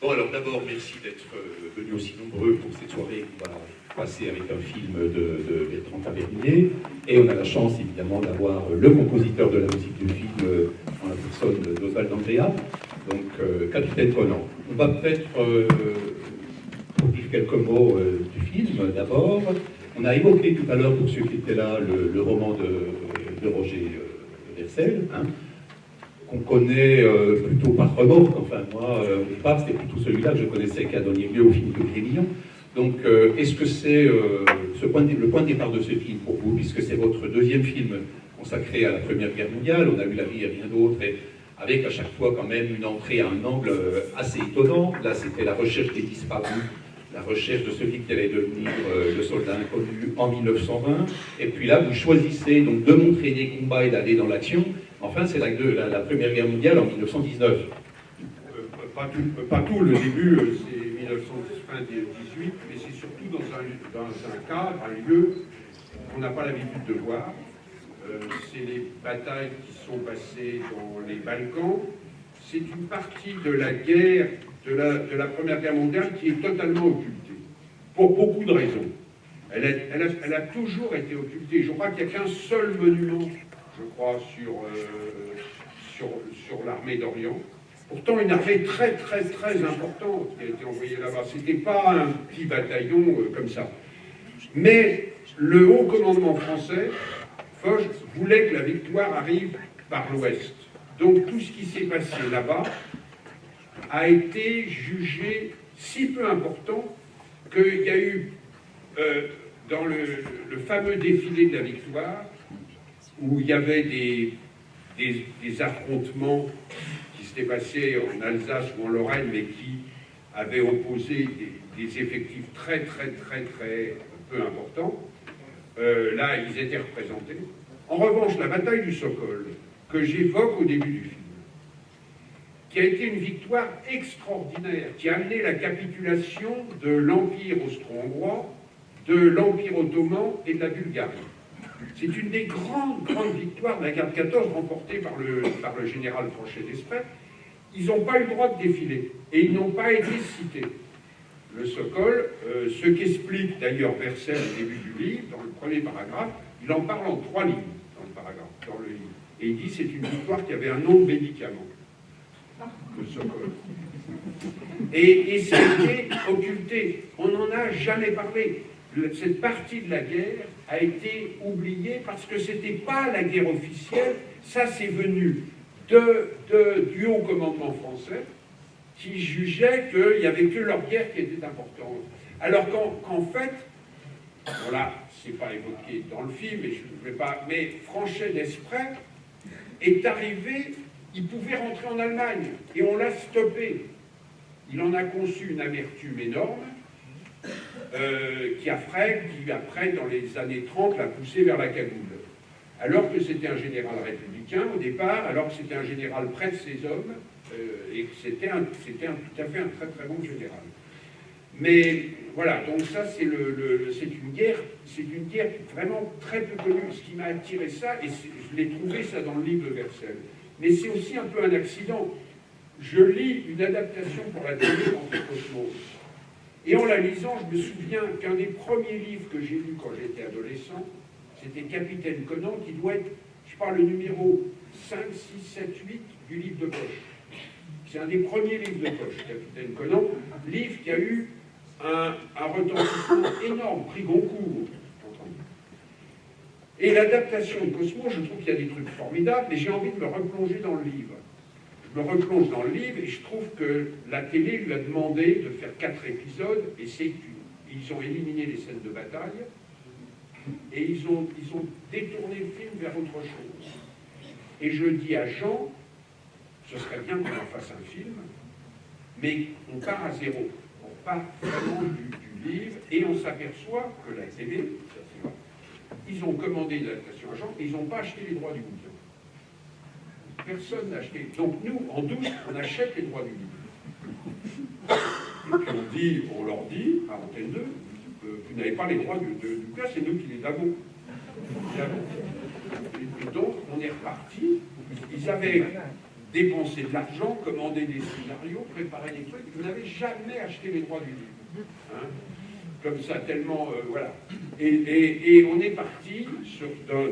Bon, alors d'abord, merci d'être venus aussi nombreux pour cette soirée qu'on va passer avec un film de Bertrand Tavernier. Et on a la chance, évidemment, d'avoir le compositeur de la musique du film en la personne d'Oswald Andrea, donc Capitaine Conan. On va peut-être dire quelques mots du film, d'abord. On a évoqué tout à l'heure, pour ceux qui étaient là, le roman de Roger Vercel, hein, qu'on connaît plutôt par remorque. Enfin, moi, au départ, c'était plutôt celui-là que je connaissais qui a donné lieu au film de Grémillon. Donc, est-ce que c'est le point de départ de ce film pour vous, puisque c'est votre deuxième film consacré à la Première Guerre mondiale? On a eu La vie et rien d'autre, et avec à chaque fois quand même une entrée à un angle assez étonnant. Là, c'était la recherche des disparus, la recherche de celui qui allait devenir le soldat inconnu en 1920. Et puis là, vous choisissez donc de montrer des combats et d'aller dans l'action. Enfin, c'est la Première Guerre mondiale en 1919. Pas tout, le début, c'est 1918, mais c'est surtout dans un cadre, un lieu qu'on n'a pas l'habitude de voir. C'est les batailles qui sont passées dans les Balkans. C'est une partie de la guerre, de la Première Guerre mondiale qui est totalement occultée, pour beaucoup de raisons. Elle a toujours été occultée. Je crois qu'il n'y a qu'un seul monument, je crois, sur l'armée d'Orient. Pourtant, une armée très, très, très importante qui a été envoyée là-bas. Ce n'était pas un petit bataillon comme ça. Mais le haut commandement français, Foch, voulait que la victoire arrive par l'Ouest. Donc tout ce qui s'est passé là-bas a été jugé si peu important qu'il y a eu, dans le fameux défilé de la victoire, où il y avait des affrontements qui s'étaient passés en Alsace ou en Lorraine, mais qui avaient opposé des effectifs très, très, très, très peu importants. Là, ils étaient représentés. En revanche, la bataille du Sokol, que j'évoque au début du film, qui a été une victoire extraordinaire, qui a amené la capitulation de l'Empire austro-hongrois, de l'Empire ottoman et de la Bulgarie. C'est une des grandes victoires de la guerre de 14 remportée par le général Franchet d'Espret. Ils n'ont pas eu le droit de défiler et ils n'ont pas été cités. Le Sokol, ce qu'explique d'ailleurs Vercel au début du livre, dans le premier paragraphe, il en parle en 3 lignes dans le paragraphe, dans le livre. Et il dit c'est une victoire qui avait un nom de médicament, le Sokol. Et c'était occulté. On n'en a jamais parlé. Cette partie de la guerre a été oubliée parce que ce n'était pas la guerre officielle. Ça, c'est venu du haut commandement français qui jugeait qu'il n'y avait que leur guerre qui était importante. Alors qu'en fait, voilà, c'est pas évoqué dans le film, et je ne vais pas, mais Franchet d'Espret est arrivé, il pouvait rentrer en Allemagne, et on l'a stoppé. Il en a conçu une amertume énorme, qui après, dans les années 30, l'a poussé vers la cagoule. Alors que c'était un général républicain au départ, alors que c'était un général près de ses hommes, et que c'était tout à fait un très très bon général. Mais voilà, donc ça c'est une guerre vraiment très peu connue. Ce qui m'a attiré ça, et je l'ai trouvé ça dans le livre de Vercel, mais c'est aussi un peu un accident. Je lis une adaptation pour la télé d'Anticosmos. Et en la lisant, je me souviens qu'un des premiers livres que j'ai lus quand j'étais adolescent, c'était Capitaine Conan, qui doit être, je parle, le numéro 5, 6, 7, 8 du livre de poche. C'est un des premiers livres de poche, Capitaine Conan, livre qui a eu un retentissement énorme, prix Goncourt. Et l'adaptation de Cosmo, je trouve qu'il y a des trucs formidables, mais j'ai envie de me replonger dans le livre. Je me replonge dans le livre et je trouve que la télé lui a demandé de faire 4 épisodes, et ils ont éliminé les scènes de bataille, et ils ont détourné le film vers autre chose. Et je dis à Jean, ce serait bien qu'on en fasse un film, mais on part à zéro. On part vraiment du livre, et on s'aperçoit que la télé, ils ont commandé l'adaptation à Jean, et ils n'ont pas acheté les droits du bouquin. Personne n'a acheté. Donc nous, en douce, on achète les droits du livre. Et puis on leur dit, à Antenne 2, vous n'avez pas les droits du bouquin, c'est nous qui les avons. Et donc on est reparti. Ils avaient dépenser de l'argent, commander des scénarios, préparer des trucs. Vous n'avez jamais acheté les droits du livre. Hein, comme ça, tellement... voilà. Et on est parti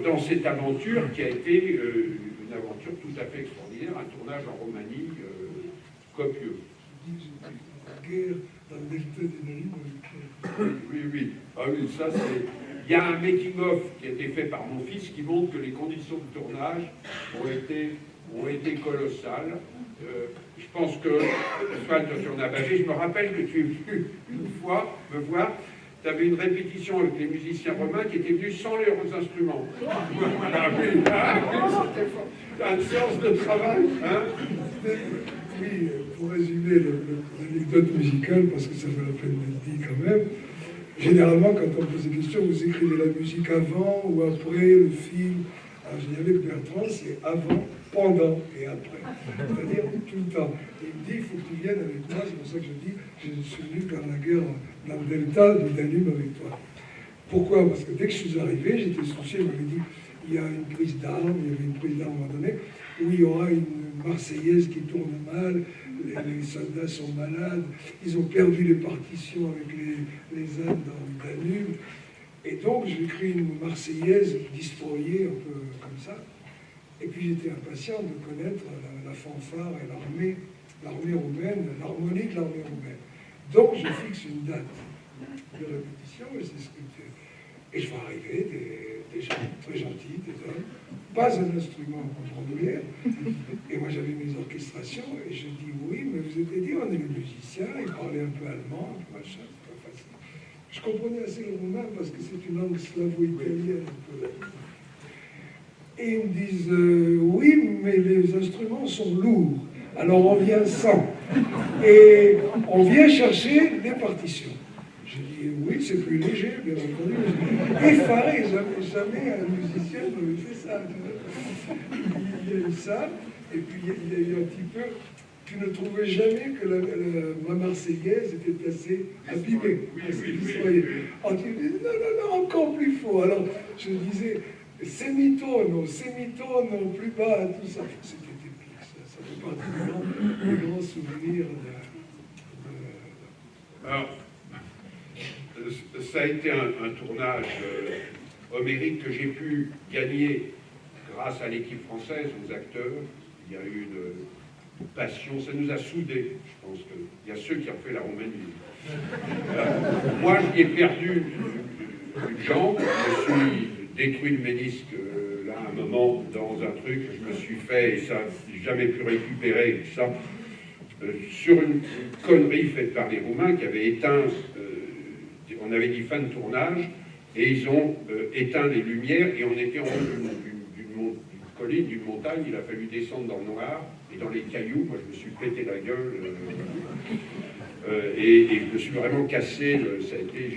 dans cette aventure qui a été une aventure tout à fait extraordinaire, un tournage en Roumanie copieux. La guerre dans le delta des Nalibes. Oui, oui. Ah oui, ça c'est... Il y a un making-of qui a été fait par mon fils qui montre que les conditions de tournage ont été colossales. Je pense que, Antoine, toi tu en as bavé, je me rappelle que tu es venu une fois me voir, tu avais une répétition avec les musiciens romains qui étaient venus sans leurs instruments. Voilà, oui, c'était fort. Une séance de travail, hein? Oui, pour résumer l'anecdote musicale, parce que ça vaut la peine d'être dit quand même, généralement, quand on pose des questions, vous écrivez la musique avant ou après le film. Alors, je dis avec Bertrand, c'est avant, pendant et après. C'est-à-dire tout le temps. Il me dit, il faut que tu viennes avec moi. C'est pour ça que je dis, je suis venu faire la guerre dans le delta du Danube avec toi. Pourquoi? Parce que dès que je suis arrivé, j'étais soucié, il m'avait dit, il y a une prise d'armes, il y avait une prise d'armes à un moment donné, où il y aura une Marseillaise qui tourne mal, les soldats sont malades, ils ont perdu les partitions avec les Alpes dans le Danube. Et donc, j'ai écrit une Marseillaise destroyée, un peu comme ça. Et puis, j'étais impatient de connaître la fanfare et l'armée roumaine, l'harmonie de l'armée roumaine. Donc, je fixe une date de répétition, et c'est ce que et je vois arriver des gens très gentils, des hommes, pas un instrument en bandoulière. Et moi, j'avais mes orchestrations, et je dis oui, mais vous êtes dit, on est les musiciens, ils parlaient un peu allemand, machin, c'est pas facile. Je comprenais assez le roumain parce que c'est une langue slavo-italienne un peu. Et ils me disent oui, mais les instruments sont lourds, alors on vient sans. Et on vient chercher des partitions. Je dis oui, c'est plus léger, bien entendu. Effaré, jamais un musicien n'avait fait ça. Il y a eu ça, et puis il y a eu un petit peu. Tu ne trouvais jamais que ma Marseillaise était assez abîmée. Oh, tu me dis, non, encore plus faux. Alors, je disais, sémitone, plus bas, tout ça. C'était épique, ça fait partie des grands souvenirs Alors, ça a été un tournage homérique que j'ai pu gagner grâce à l'équipe française, aux acteurs. Il y a eu une passion, ça nous a soudés. Je pense qu'il y a ceux qui ont fait la Roumanie. Moi, j'y ai perdu une jambe, je me suis détruit le ménisque là, à un moment, dans un truc, je me suis fait, et ça, j'ai jamais pu récupérer ça, sur une connerie faite par les Roumains qui avaient éteint, on avait dit fin de tournage, et ils ont éteint les lumières, et on était en haut d'une colline, d'une montagne, il a fallu descendre dans le noir, et dans les cailloux, moi je me suis pété la gueule, et je me suis vraiment cassé, ça a été,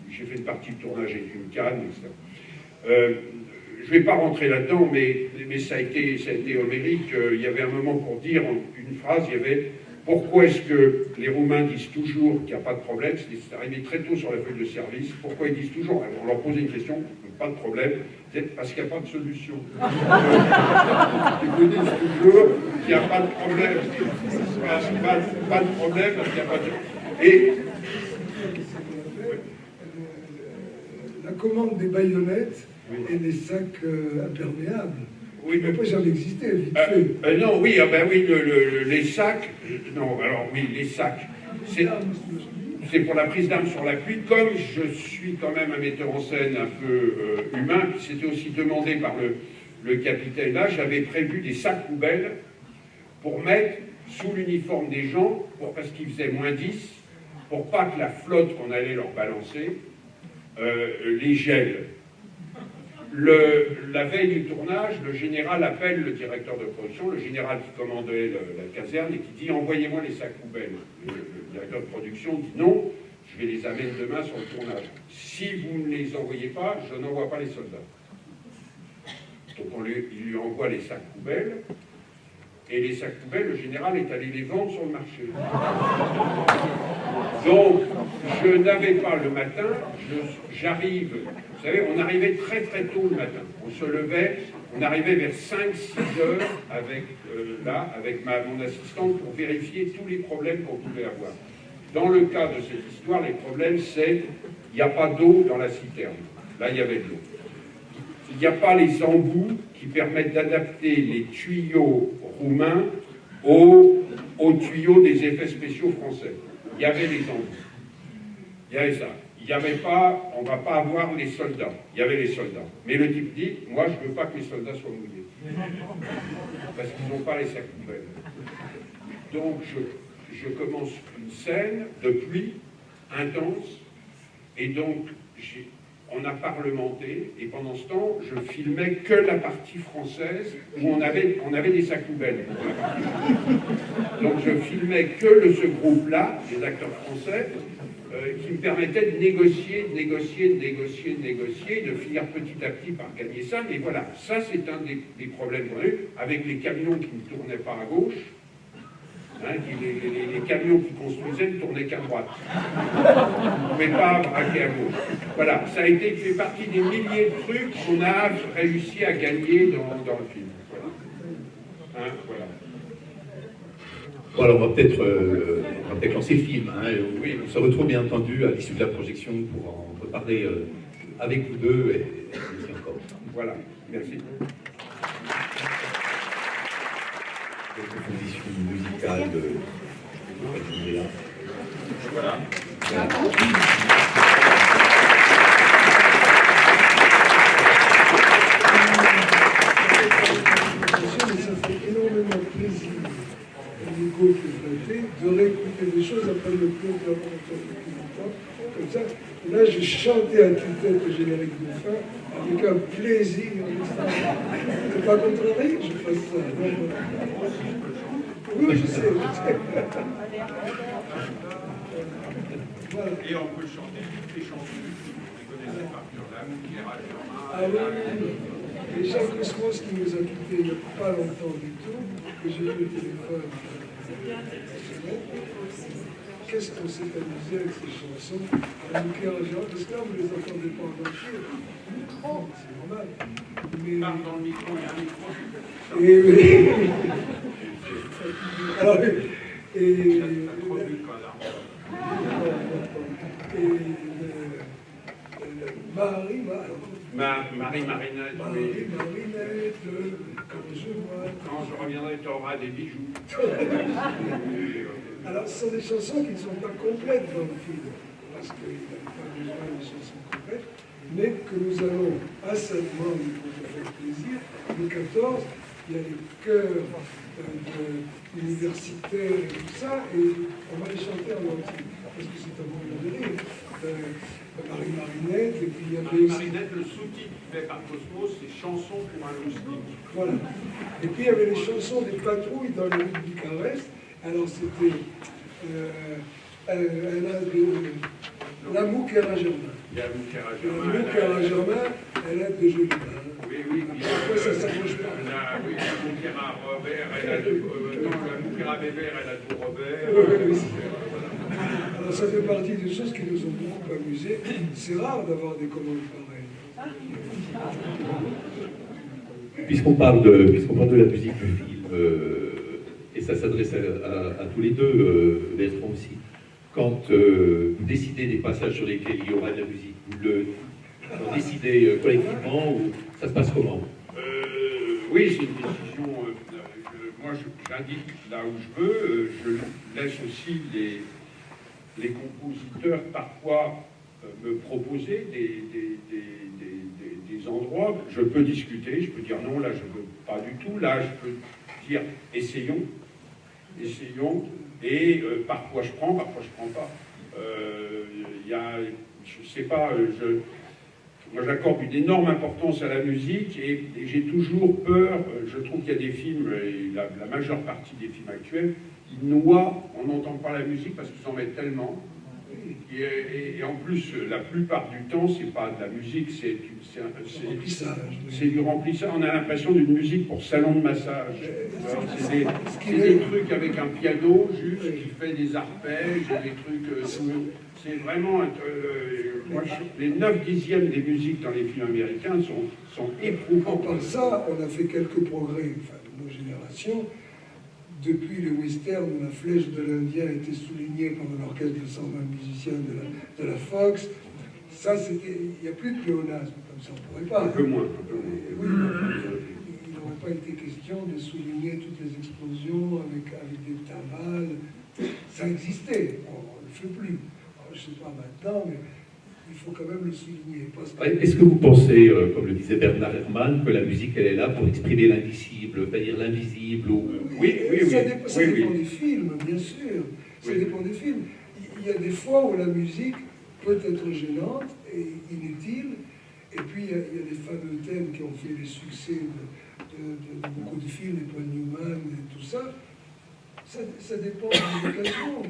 j'ai fait une partie de tournage avec une canne, etc. Je ne vais pas rentrer là-dedans, mais ça a été homérique. Il y avait un moment pour dire une phrase, il y avait « Pourquoi est-ce que les Roumains disent toujours qu'il n'y a pas de problème ?» C'est arrivé très tôt sur la feuille de service. Pourquoi ils disent toujours, on leur posait une question, pas de problème, parce qu'il n'y a pas de solution. Ils vous disent toujours qu'il n'y a pas de problème. Pas de problème, parce qu'il n'y a pas de... Et... La commande des baïonnettes et des sacs imperméables. Oui, mais pas jamais existé, vite fait. Non, oui, les sacs. Non, alors oui, les sacs. C'est pour la prise d'armes sur la pluie. Comme je suis quand même un metteur en scène un peu humain, puis c'était aussi demandé par le capitaine là, j'avais prévu des sacs poubelles pour mettre sous l'uniforme des gens, parce qu'il faisait moins 10, pour pas que la flotte qu'on allait leur balancer les gèle. La veille du tournage, le général appelle le directeur de production, le général qui commandait la caserne, et qui dit « Envoyez-moi les sacs poubelles ». Le directeur de production dit « Non, je vais les amener demain sur le tournage. Si vous ne les envoyez pas, je n'envoie pas les soldats. » Donc il lui envoie les sacs poubelles. Et les sacs poubelles, le général est allé les vendre sur le marché. Donc, je n'avais pas le matin, j'arrive, vous savez, on arrivait très très tôt le matin. On se levait, on arrivait vers 5-6 heures avec mon assistante pour vérifier tous les problèmes qu'on pouvait avoir. Dans le cas de cette histoire, les problèmes, c'est il n'y a pas d'eau dans la citerne. Là, il y avait de l'eau. Il n'y a pas les embouts qui permettent d'adapter les tuyaux roumains aux tuyaux des effets spéciaux français. Il y avait les embouts. Il y avait ça. Il n'y avait pas, on ne va pas avoir les soldats. Il y avait les soldats. Mais le type dit, moi, je ne veux pas que les soldats soient mouillés. Parce qu'ils n'ont pas les sacs poubelles. Donc, je commence une scène de pluie intense. Et donc, on a parlementé, et pendant ce temps, je filmais que la partie française où on avait des sacs poubelles. Donc je filmais que ce groupe-là, des acteurs français, qui me permettait de négocier, de finir petit à petit par gagner ça. Mais voilà, ça c'est un des problèmes qu'on a eu, avec les camions qui ne tournaient pas à gauche. Les camions qui construisaient ne tournaient qu'à droite. On ne pouvait pas braquer à gauche. Voilà, ça a fait partie des milliers de trucs qu'on a réussi à gagner dans le film. Voilà. Voilà. Bon, alors on va peut-être lancer le film. Oui. On se retrouve bien entendu à l'issue de la projection pour en reparler avec vous deux et merci encore. Voilà, merci. Composition musicale de Andrea. Voilà. Ça fait énormément plaisir à Nico qui est flatté de réécouter des choses après le plus depuis longtemps. Comme ça, là j'ai chanté à tue-tête le générique de fin avec un plaisir. C'est pas contrarié que je fasse ça. Non, oui, je sais. Voilà. Et on peut chanter toutes les chansons du film. Vous connaissez par cœur, L'amour qui ira sur main. Ah oui. Et Jacques Cosmos qui nous a quittés il n'y a pas longtemps du tout, que j'ai eu au téléphone. Qu'est-ce qu'on s'est amusé avec ces chansons parce que là, vous ne les entendez pas en entier. C'est normal. Mais... Parle dans le micro, il y a un micro. Et oui. Alors, Marie-Marinette, quand je reviendrai, tu auras des bijoux. Alors, ce sont des chansons qui ne sont pas complètes dans le film, parce qu'il n'y a pas besoin de chansons complètes, mais que nous allons assidûment, pour vous faire plaisir, le 14, il y a les chœurs universitaires et tout ça, et on va les chanter en entier, parce que c'est un moment de rire. Marie-Marinette, et puis il y avait aussi... Marie-Marinette, le sous-titre fait par Cosmos, c'est Chansons pour un loustique. Voilà. Et puis il y avait les chansons des patrouilles dans les rues de Bucarest. Alors c'était L'amour Caragermain. L'amour Caragermain, elle a de jolis mains. Oui. Après, ça ne s'accroche pas. Oui, l'amour Robert, elle a de... l'amour Bébert, elle a de Robert. Oui. Alors ça fait partie des choses qui nous ont beaucoup amusés. C'est rare d'avoir des commandes pareilles. Puisqu'on parle de la musique du film, et ça s'adresse à tous les deux, Bertrand aussi, quand vous décidez des passages sur lesquels il y aura de la musique, vous le décidez collectivement ou ça se passe comment? Oui, c'est une décision. Moi, j'indique là où je veux. Je laisse aussi les compositeurs parfois me proposer des endroits. Je peux discuter, je peux dire non, là je ne veux pas du tout. Là, je peux dire essayons. Et parfois je prends, parfois je ne prends pas. Je ne sais pas, moi j'accorde une énorme importance à la musique et j'ai toujours peur, je trouve qu'il y a des films, et la majeure partie des films actuels, ils noient, on n'entend pas la musique parce qu'ils en mettent tellement Et en plus, la plupart du temps, c'est pas de la musique, c'est du remplissage. On a l'impression d'une musique pour salon de massage. C'est des trucs avec un piano juste qui fait des arpèges, des trucs. C'est vraiment. Les 9/10 des musiques dans les films américains sont éprouvants. Par ça, on a fait quelques progrès, enfin, de nos générations. Depuis le western, où la flèche de l'Indien a été soulignée par un orchestre de 120 musiciens de la Fox, ça c'était. Il n'y a plus de pléonasme, comme ça on ne pourrait pas. Un peu moins. Oui, il n'aurait pas été question de souligner toutes les explosions avec des timbales. Ça existait, on ne le fait plus. Alors, je ne sais pas maintenant, mais il faut quand même le souligner. Est-ce que vous pensez, comme le disait Bernard Herrmann, que la musique, elle est là pour exprimer l'indicible, c'est-à-dire l'invisible ou... Oui, ça dépend des films, bien sûr. Ça dépend des films. Il y a des fois où la musique peut être gênante et inutile, et puis il y a des fameux thèmes qui ont fait les succès de beaucoup de films, les Paul Newman et tout ça. Ça dépend de l'occasion.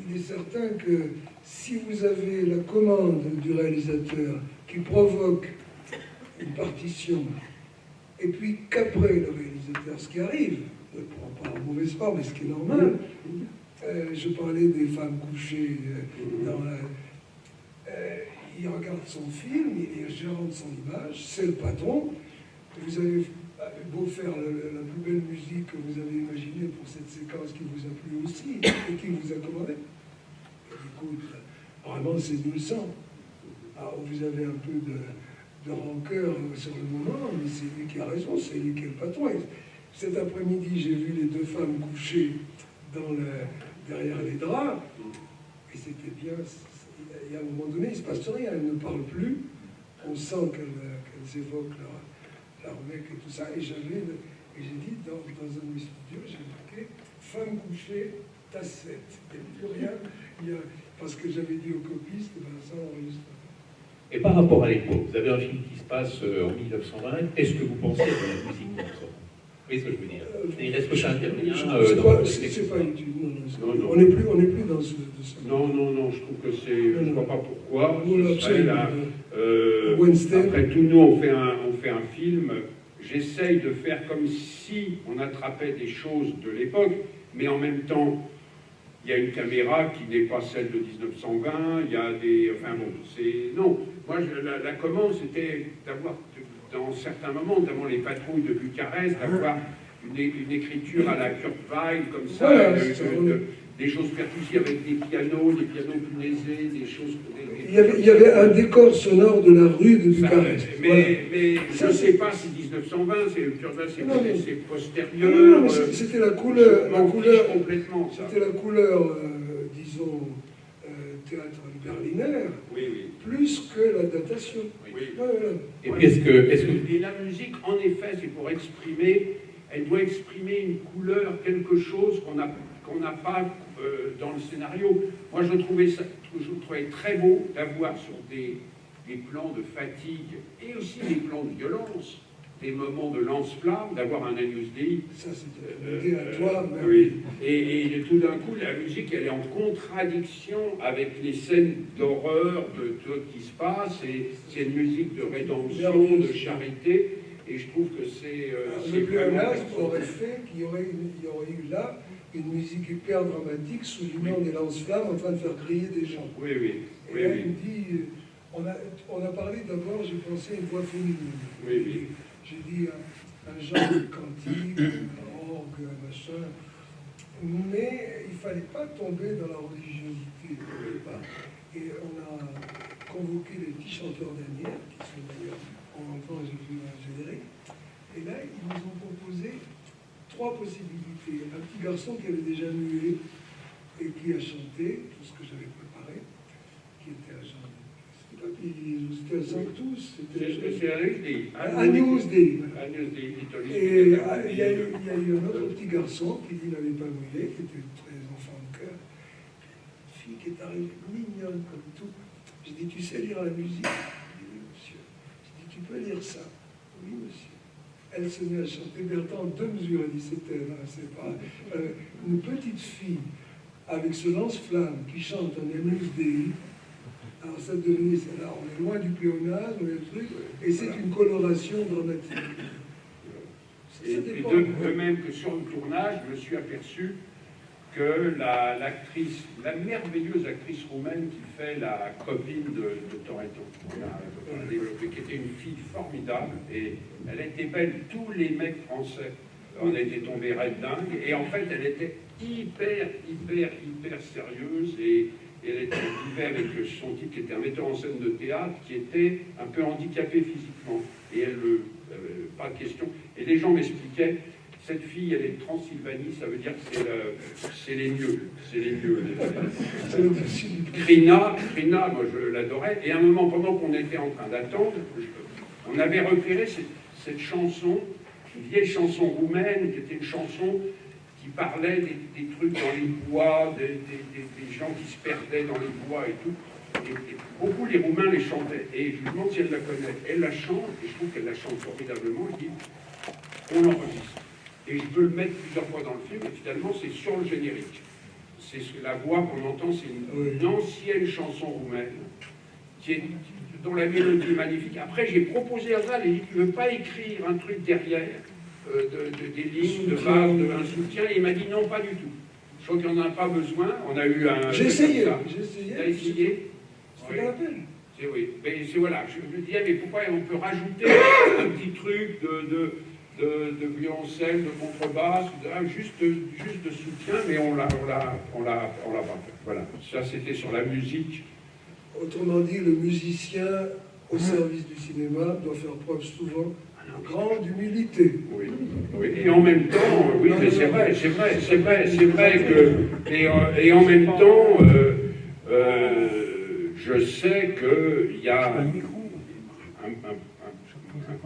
Il est certain que si vous avez la commande du réalisateur qui provoque une partition, et puis qu'après le réalisateur, ce qui arrive, ne prend pas en mauvaise forme, mais ce qui est normal, je parlais des femmes couchées il regarde son film, il est gérant de son image, c'est le patron, vous avez beau faire la plus belle musique que vous avez imaginée pour cette séquence qui vous a plu aussi, et qui vous a commandé. Écoute, vraiment c'est nul sang. Alors vous avez un peu de rancœur sur le moment, mais c'est lui qui a raison, c'est lui qui est le patron. Et cet après-midi, j'ai vu les deux femmes couchées derrière les draps, et c'était bien. Et à un moment donné, il ne se passe rien, elles ne parlent plus, on sent qu'elles évoquent leur mec et tout ça. Et j'ai dit, dans un de mes studios, j'ai marqué femme couchée, tasse 7. Il n'y a plus rien, parce que j'avais dit aux copistes, ça enregistre. Et par rapport à l'époque, vous avez un film qui se passe en 1920, est-ce que vous pensez à de la musique comme ça? Vous voyez ce que je veux dire? Est-ce que ça intervient c'est pas utile. Non. On n'est plus dans ce... Non, je trouve que c'est... Je ne vois pas pourquoi. Wednesday. Après tout, nous, on fait un film. J'essaye de faire comme si on attrapait des choses de l'époque, mais en même temps, il y a une caméra qui n'est pas celle de 1920, il y a des... Enfin bon, c'est... Non, moi, la commande, c'était d'avoir, dans certains moments, notamment les patrouilles de Bucarest, d'avoir une écriture à la Kurt Weill, comme ça, voilà, des choses percussives avec des pianos punaisés, des choses... Il y avait un décor sonore de la rue de Bucarest. Mais je ne sais pas si 1920, c'est postérieur. Non, c'était la couleur. Complètement. C'était la couleur, disons, théâtre berliner, plus que la datation. Et puis et la musique, en effet, c'est pour exprimer, elle doit exprimer une couleur, quelque chose qu'on n'a pas dans le scénario. Moi, je trouvais très beau d'avoir sur des plans de fatigue et aussi des plans de violence, des moments de lance-flamme, d'avoir un Agnus Dei. Ça, c'était une idée à toi. Oui. Et tout d'un coup, la musique, elle est en contradiction avec les scènes d'horreur de tout qui se passe. Et c'est une musique de rédemption, de charité. Et je trouve que c'est le pléonasme aurait fait qu'il y aurait eu là une musique hyper dramatique soulignant des lance-flammes en train de faire crier des gens. Oui. Et là, il me dit, on a parlé d'abord, j'ai pensé à une voix féminine. J'ai dit un genre de cantique, un orgue, un machin. Mais il ne fallait pas tomber dans la religiosité. Et on a convoqué les petits chanteurs d'Anières, qui sont d'ailleurs en rentrant, j'ai vu un générique. Et là, ils nous ont proposé 3 possibilités. Un petit garçon qui avait déjà mué et qui a chanté tout ce que j'avais préparé, qui était agent. C'était un Sanctus. C'est Agnus Dei. Et il y a Et eu un autre petit garçon qui dit n'avait pas mué, qui était très enfant de cœur. Une fille qui est arrivée mignonne comme tout. J'ai dit, tu sais lire la musique? Il dit, oui, monsieur. J'ai dit, tu peux lire ça? Oui, monsieur. Elle se met à chanter Bertrand en 2 mesures. Elle dit, c'est pas une petite fille avec ce lance-flamme qui chante un Agnus Dei. Alors ça devenait, là, on est loin du pléonasme, le truc, et c'est une coloration dramatique. Et de même que sur le tournage, je me suis aperçu que l'actrice, la merveilleuse actrice roumaine qui fait la copine de Toretto, qu'on a développé, qui était une fille formidable, et elle était belle, tous les mecs français, on a été tombés red dingue, et en fait elle était hyper sérieuse, et elle était vivait avec son type qui était un metteur en scène de théâtre, qui était un peu handicapé physiquement, et elle, pas de question, et les gens m'expliquaient, cette fille, elle est de Transylvanie, ça veut dire que c'est les mieux. C'est les mieux. Krina, moi je l'adorais. Et à un moment, pendant qu'on était en train d'attendre, on avait repéré cette chanson, une vieille chanson roumaine, qui était une chanson qui parlait des trucs dans les bois, des gens qui se perdaient dans les bois et tout. Et beaucoup les Roumains les chantaient. Et je me demande si elle la connaît. Elle la chante, et je trouve qu'elle la chante formidablement. Je dis, on l'enregistre. Et je peux le mettre plusieurs fois dans le film, et finalement, c'est sur le générique. C'est la voix qu'on entend, c'est une ancienne chanson roumaine, dont la mélodie est magnifique. Après, j'ai proposé à Zal, et il dit, tu ne veux pas écrire un truc derrière, des lignes de base, un soutien, et il m'a dit, non, pas du tout. Je crois qu'il n'y en a pas besoin. On a eu un... J'ai essayé. Tu as essayé? C'était pas la peine. Oui, mais c'est voilà, je me disais, mais pourquoi on peut rajouter un petit truc de violoncelle, de contrebasse, juste de soutien, mais on l'a pas fait. Voilà, ça c'était sur la musique. Autrement dit, le musicien au service du cinéma doit faire preuve souvent de grande humilité. Oui, oui. Et en même temps, oui, mais c'est vrai que, et en même temps, je sais qu'il y a un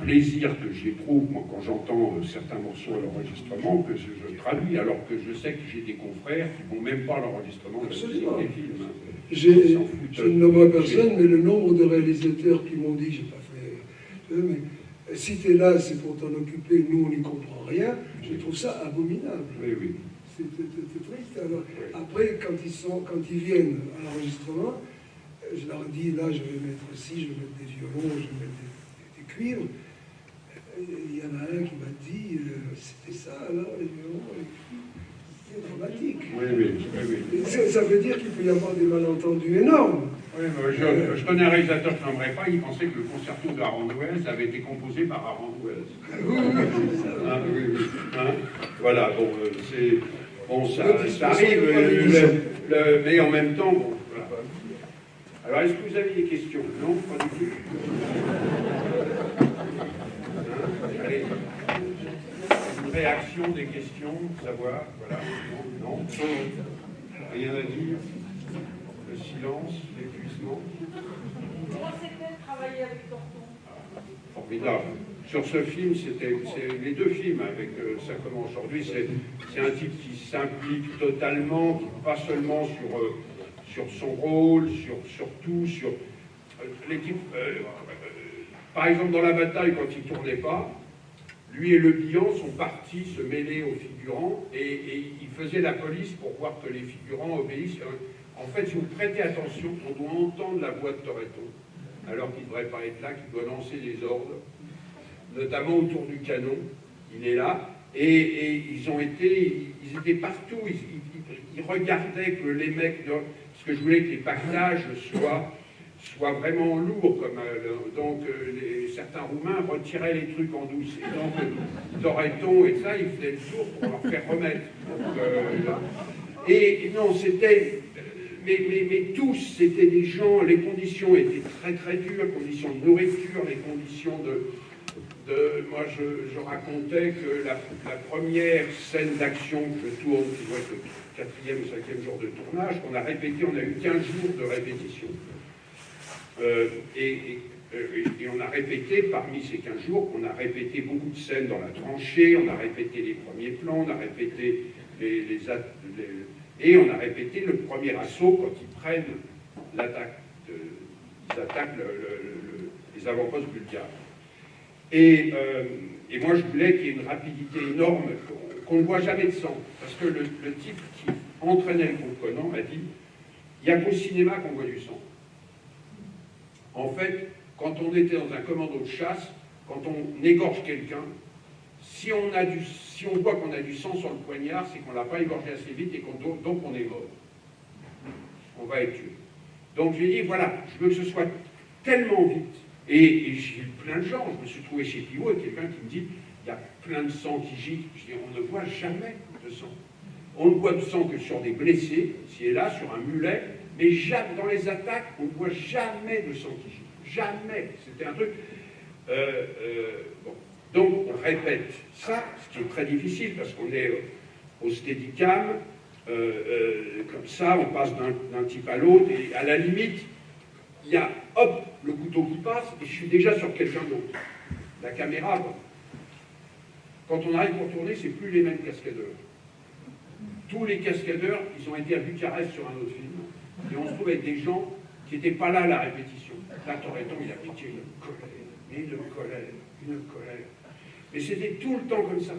plaisir que j'éprouve, moi, quand j'entends certains morceaux à l'enregistrement, que je traduis, alors que je sais que j'ai des confrères qui ne vont même pas à l'enregistrement de des films. Je ne nommerai personne, mais le nombre de réalisateurs qui m'ont dit, j'ai pas fait... Mais si tu es là, c'est pour t'en occuper, nous, on n'y comprend rien, je trouve ça abominable. Oui, oui. C'est triste. Alors, après, quand ils viennent à l'enregistrement, je leur dis, là, je vais mettre ci, je vais mettre des violons, je vais mettre des cuivres. Il y en a un qui m'a dit, c'était ça, alors, les violons, les cuivres. C'est dramatique. Oui. Ça veut dire qu'il peut y avoir des malentendus énormes. Oui, je connais un réalisateur que je n'aimerais pas, il pensait que le concerto de Aranjuez avait été composé par Aranjuez. Voilà, bon, ça arrive, mais en même temps, bon, voilà. Alors, est-ce que vous avez des questions? Non, pas du tout. Allez. Une réaction, des questions, savoir, voilà. Non. Rien à dire. Le silence, l'épuisement. Comment c'était de travailler avec Torton? Formidable. Sur ce film, c'est les deux films avec Ça commence aujourd'hui, c'est un type qui s'implique totalement, pas seulement sur son rôle, sur tout, sur l'équipe. Par exemple, dans la bataille, quand il ne tournait pas, lui et Le Bihan sont partis se mêler aux figurants et ils faisaient la police pour voir que les figurants obéissent. En fait, si vous prêtez attention, on doit entendre la voix de Toretto, alors qu'il ne devrait pas être là, qu'il doit lancer des ordres, notamment autour du canon. Il est là, et ils étaient partout, ils regardaient que les mecs, parce que je voulais que les pactages soient vraiment lourds, donc certains Roumains retiraient les trucs en douce, et donc Toretto et ça, ils faisaient le tour pour leur faire remettre. Donc, et non, c'était... Mais tous, c'était des gens, les conditions étaient très très dures, les conditions de nourriture, les conditions moi je racontais que la première scène d'action que je tourne, qui doit être le 4e ou 5e jour de tournage, qu'on a répété, on a eu 15 jours de répétition. Et on a répété, parmi ces 15 jours, on a répété beaucoup de scènes dans la tranchée, on a répété les premiers plans, on a répété et on a répété le premier assaut quand ils prennent l'attaque, ils attaquent les avant-postes bulgares. Et moi je voulais qu'il y ait une rapidité énorme, qu'on ne voit jamais de sang, parce que le type entraînait le groupe Conan, a dit « Il n'y a qu'au cinéma qu'on voit du sang. » En fait, quand on était dans un commando de chasse, quand on égorge quelqu'un, si on voit qu'on a du sang sur le poignard, c'est qu'on ne l'a pas égorgé assez vite et donc on est mort. On va être tué. Donc j'ai dit, voilà, je veux que ce soit tellement vite. Et j'ai eu plein de gens. Je me suis trouvé chez Pivot avec quelqu'un qui me dit, il y a plein de sang qui gicle. Je dis, on ne voit jamais de sang. On ne voit de sang que sur des blessés, ici et là, sur un mulet, mais jamais, dans les attaques, on ne voit jamais de sang qui gicle. Jamais. C'était un truc... bon. Donc, on répète ça, ce qui est très difficile, parce qu'on est au steadicam, comme ça, on passe d'un type à l'autre, et à la limite, il y a, hop, le couteau qui passe, et je suis déjà sur quelqu'un d'autre. La caméra, bon. Quand on arrive pour tourner, c'est plus les mêmes cascadeurs. Tous les cascadeurs, ils ont été à Bucarest sur un autre film, et on se trouve avec des gens qui n'étaient pas là à la répétition. Là, Toretto, il a piqué une colère. Mais c'était tout le temps comme ça.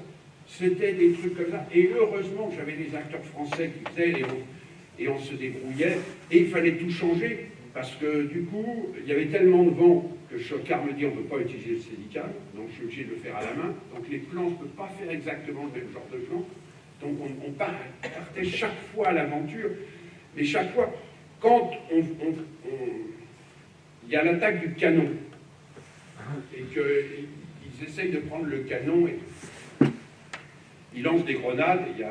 C'était des trucs comme ça. Et heureusement que j'avais des acteurs français qui faisaient, et on se débrouillait. Et il fallait tout changer, parce que du coup, il y avait tellement de vent que Chocard me dit on ne peut pas utiliser le Steadicam, donc je suis obligé de le faire à la main. Donc les plans, je ne peux pas faire exactement le même genre de plan. Donc on partait chaque fois à l'aventure. Mais chaque fois, quand il y a l'attaque du canon, et qu'ils essayent de prendre le canon, et ils lancent des grenades, et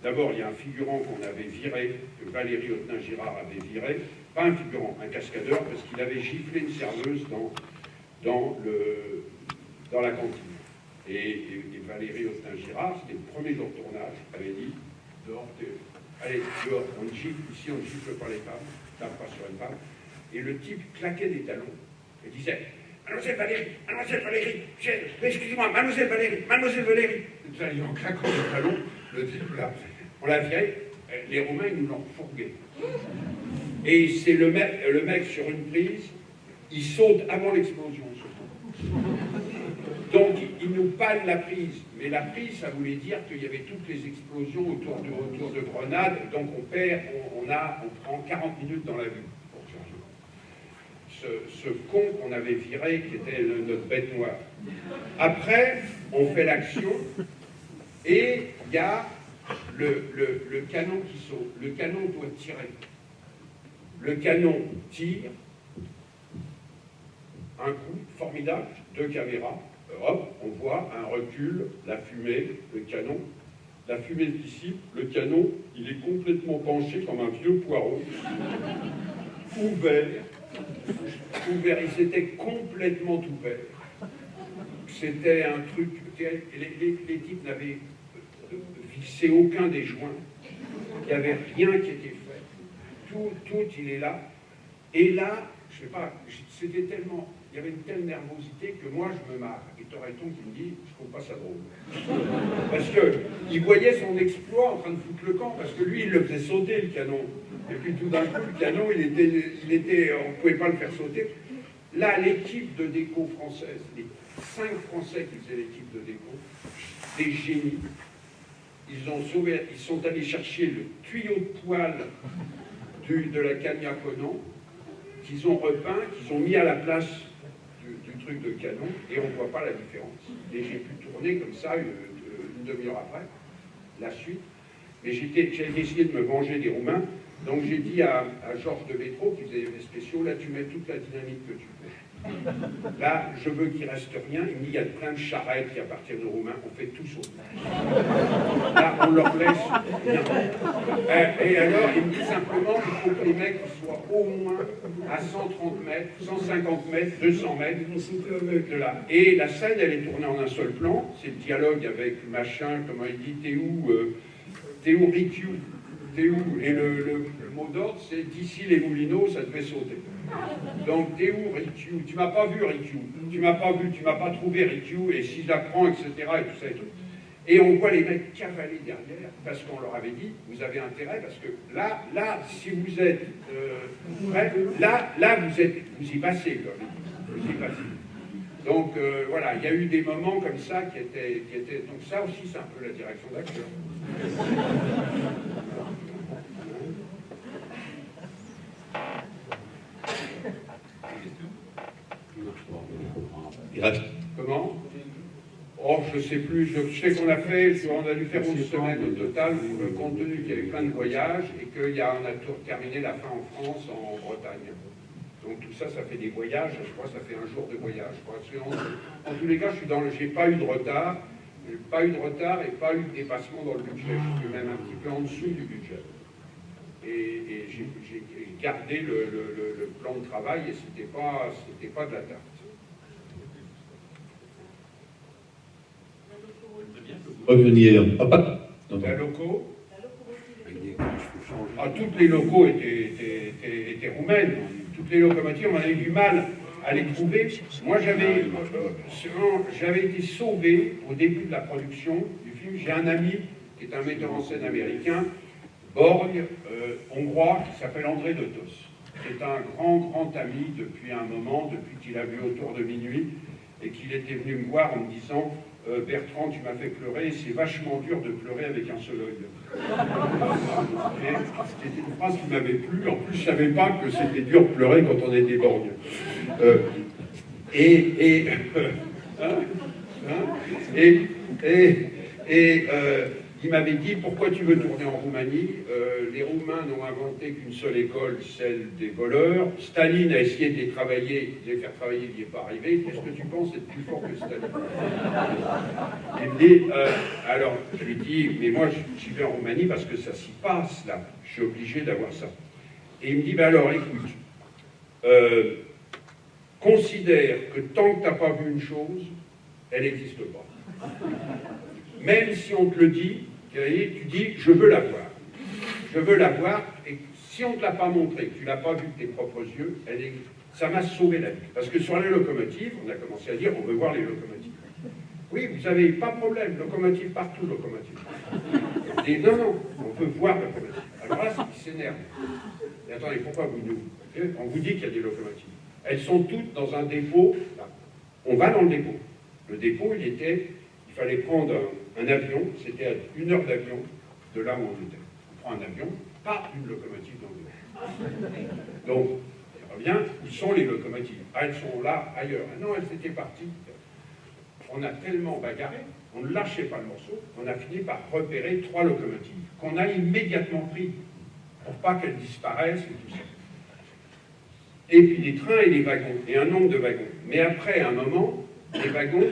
d'abord il y a un figurant qu'on avait viré, que Valérie Autenin-Girard avait viré, pas un figurant, un cascadeur, parce qu'il avait giflé une serveuse dans la cantine. Et Valérie Autenin-Girard, c'était le premier jour de tournage, avait dit, allez, dehors, on gifle, ici on ne gifle pas les femmes, on tape pas sur une femme. Et le type claquait des talons et disait « Mademoiselle Valérie, excusez-moi, Mademoiselle Valérie !» Il en claquant les talons, le type là, on l'a viré, les Romains ils nous l'ont fourgué. Et c'est le mec sur une prise, il saute avant l'explosion. Donc il nous panne la prise, mais la prise ça voulait dire qu'il y avait toutes les explosions autour de grenades, donc on prend 40 minutes dans la vue. Ce con qu'on avait viré, qui était notre bête noire. Après, on fait l'action, et il y a le canon qui saute. Le canon doit tirer. Le canon tire, un coup formidable, 2 caméras, hop, on voit un recul, la fumée, le canon. La fumée se dissipe, le canon, il est complètement penché comme un vieux poireau, ouvert, il s'était complètement ouvert. C'était un truc, les types n'avaient fixé aucun des joints, il n'y avait rien qui était fait. Tout, il est là. Et là, je sais pas, c'était tellement, il y avait une telle nervosité que moi je me marre. Et Toretto qui me dit, je trouve pas ça drôle. Parce qu'il voyait son exploit en train de foutre le camp, parce que lui il le faisait sauter le canon. Et puis tout d'un coup, le canon, on ne pouvait pas le faire sauter. Là, l'équipe de déco française, les 5 Français qui faisaient l'équipe de déco, des génies, ils sont allés chercher le tuyau de poêle de la Cagna Conan, qu'ils ont repeint, qu'ils ont mis à la place du truc de canon, et on ne voit pas la différence. Et j'ai pu tourner comme ça une demi-heure après, la suite. Mais j'ai décidé de me venger des Roumains. Donc j'ai dit à Georges de Métro, qui faisait des spéciaux, là tu mets toute la dynamique que tu veux. Là, je veux qu'il reste rien. Il me dit, il y a plein de charrettes qui appartiennent aux Roumains, on fait tout sauter. Là, on leur laisse rien. Et alors, il me dit simplement qu'il faut que les mecs soient au moins à 130 mètres, 150 mètres, 200 mètres de là. Et la scène, elle est tournée en un seul plan. C'est le dialogue avec machin, comment il dit, t'es où Rikiu? T'es où? Et le mot d'ordre, c'est d'ici les Moulineaux, ça devait sauter. Donc, t'es où, Rikiu? Tu m'as pas vu, Rikiu. Tu m'as pas vu, tu m'as pas trouvé, Rikiu, et si j'apprends, etc., et tout ça et tout. Et on voit les mecs cavaler derrière, parce qu'on leur avait dit, vous avez intérêt, parce que là, si vous êtes prêts, là, vous y passez, quoi. Vous y passez. Donc voilà, il y a eu des moments comme ça qui étaient... Donc ça aussi, c'est un peu la direction d'acteur. Comment? Oh, je sais plus. Je sais qu'on a dû faire 11 semaines au total, compte tenu qu'il y avait plein de voyages et qu'on a terminé la fin en France, en Bretagne. Donc tout ça, ça fait des voyages. Je crois que ça fait un jour de voyage. En tous les cas, j'ai pas eu de retard. Pas eu de retard et pas eu de dépassement dans le budget. Je suis même un petit peu en dessous du budget. Et j'ai gardé le plan de travail et c'était pas de la tarte. Revenir. La loco. Ah, toutes les locaux étaient roumaines. Toutes les locomotives, on avait du mal à les trouver. Moi, j'avais été sauvé au début de la production du film. J'ai un ami qui est un metteur en scène américain, borgne, hongrois, qui s'appelle André de Tos. C'est un grand ami depuis un moment, depuis qu'il a vu Autour de minuit, et qu'il était venu me voir en me disant Bertrand, tu m'as fait pleurer, c'est vachement dur de pleurer avec un seul œil. C'était une phrase qui m'avait plu. En plus, je ne savais pas que c'était dur de pleurer quand on était borgne. Il m'avait dit, pourquoi tu veux tourner en Roumanie? Les Roumains n'ont inventé qu'une seule école, celle des voleurs. Staline a essayé de les faire travailler, il n'y est pas arrivé. Qu'est-ce que tu penses d'être plus fort que Staline? Il me dit, alors, je lui dis, mais moi, j'y vais en Roumanie parce que ça s'y passe, là. Je suis obligé d'avoir ça. Et il me dit, ben alors, écoute, considère que tant que tu n'as pas vu une chose, elle n'existe pas. Même si on te le dit, tu dis, je veux la voir. Je veux la voir, et si on ne te l'a pas montré, que tu ne l'as pas vu de tes propres yeux, ça m'a sauvé la vie. Parce que sur les locomotives, on a commencé à dire, on veut voir les locomotives. Oui, vous avez pas de problème, locomotive partout, locomotive. Et non, on veut voir locomotive. Alors là, c'est qui s'énerve. Et attendez, pourquoi vous nous... On vous dit qu'il y a des locomotives. Elles sont toutes dans un dépôt. Là. On va dans le dépôt. Le dépôt, il fallait prendre un avion, c'était à 1 heure d'avion de là où on était. On prend un avion, pas une locomotive dans le dépôt. Donc, on revient, où sont les locomotives? Ah, elles sont là, ailleurs. Ah non, elles étaient parties. On a tellement bagarré, on ne lâchait pas le morceau, on a fini par repérer 3 locomotives qu'on a immédiatement pris pour pas qu'elles disparaissent et tout ça. Et puis des trains et des wagons, et un nombre de wagons. Mais après, à un moment, les wagons,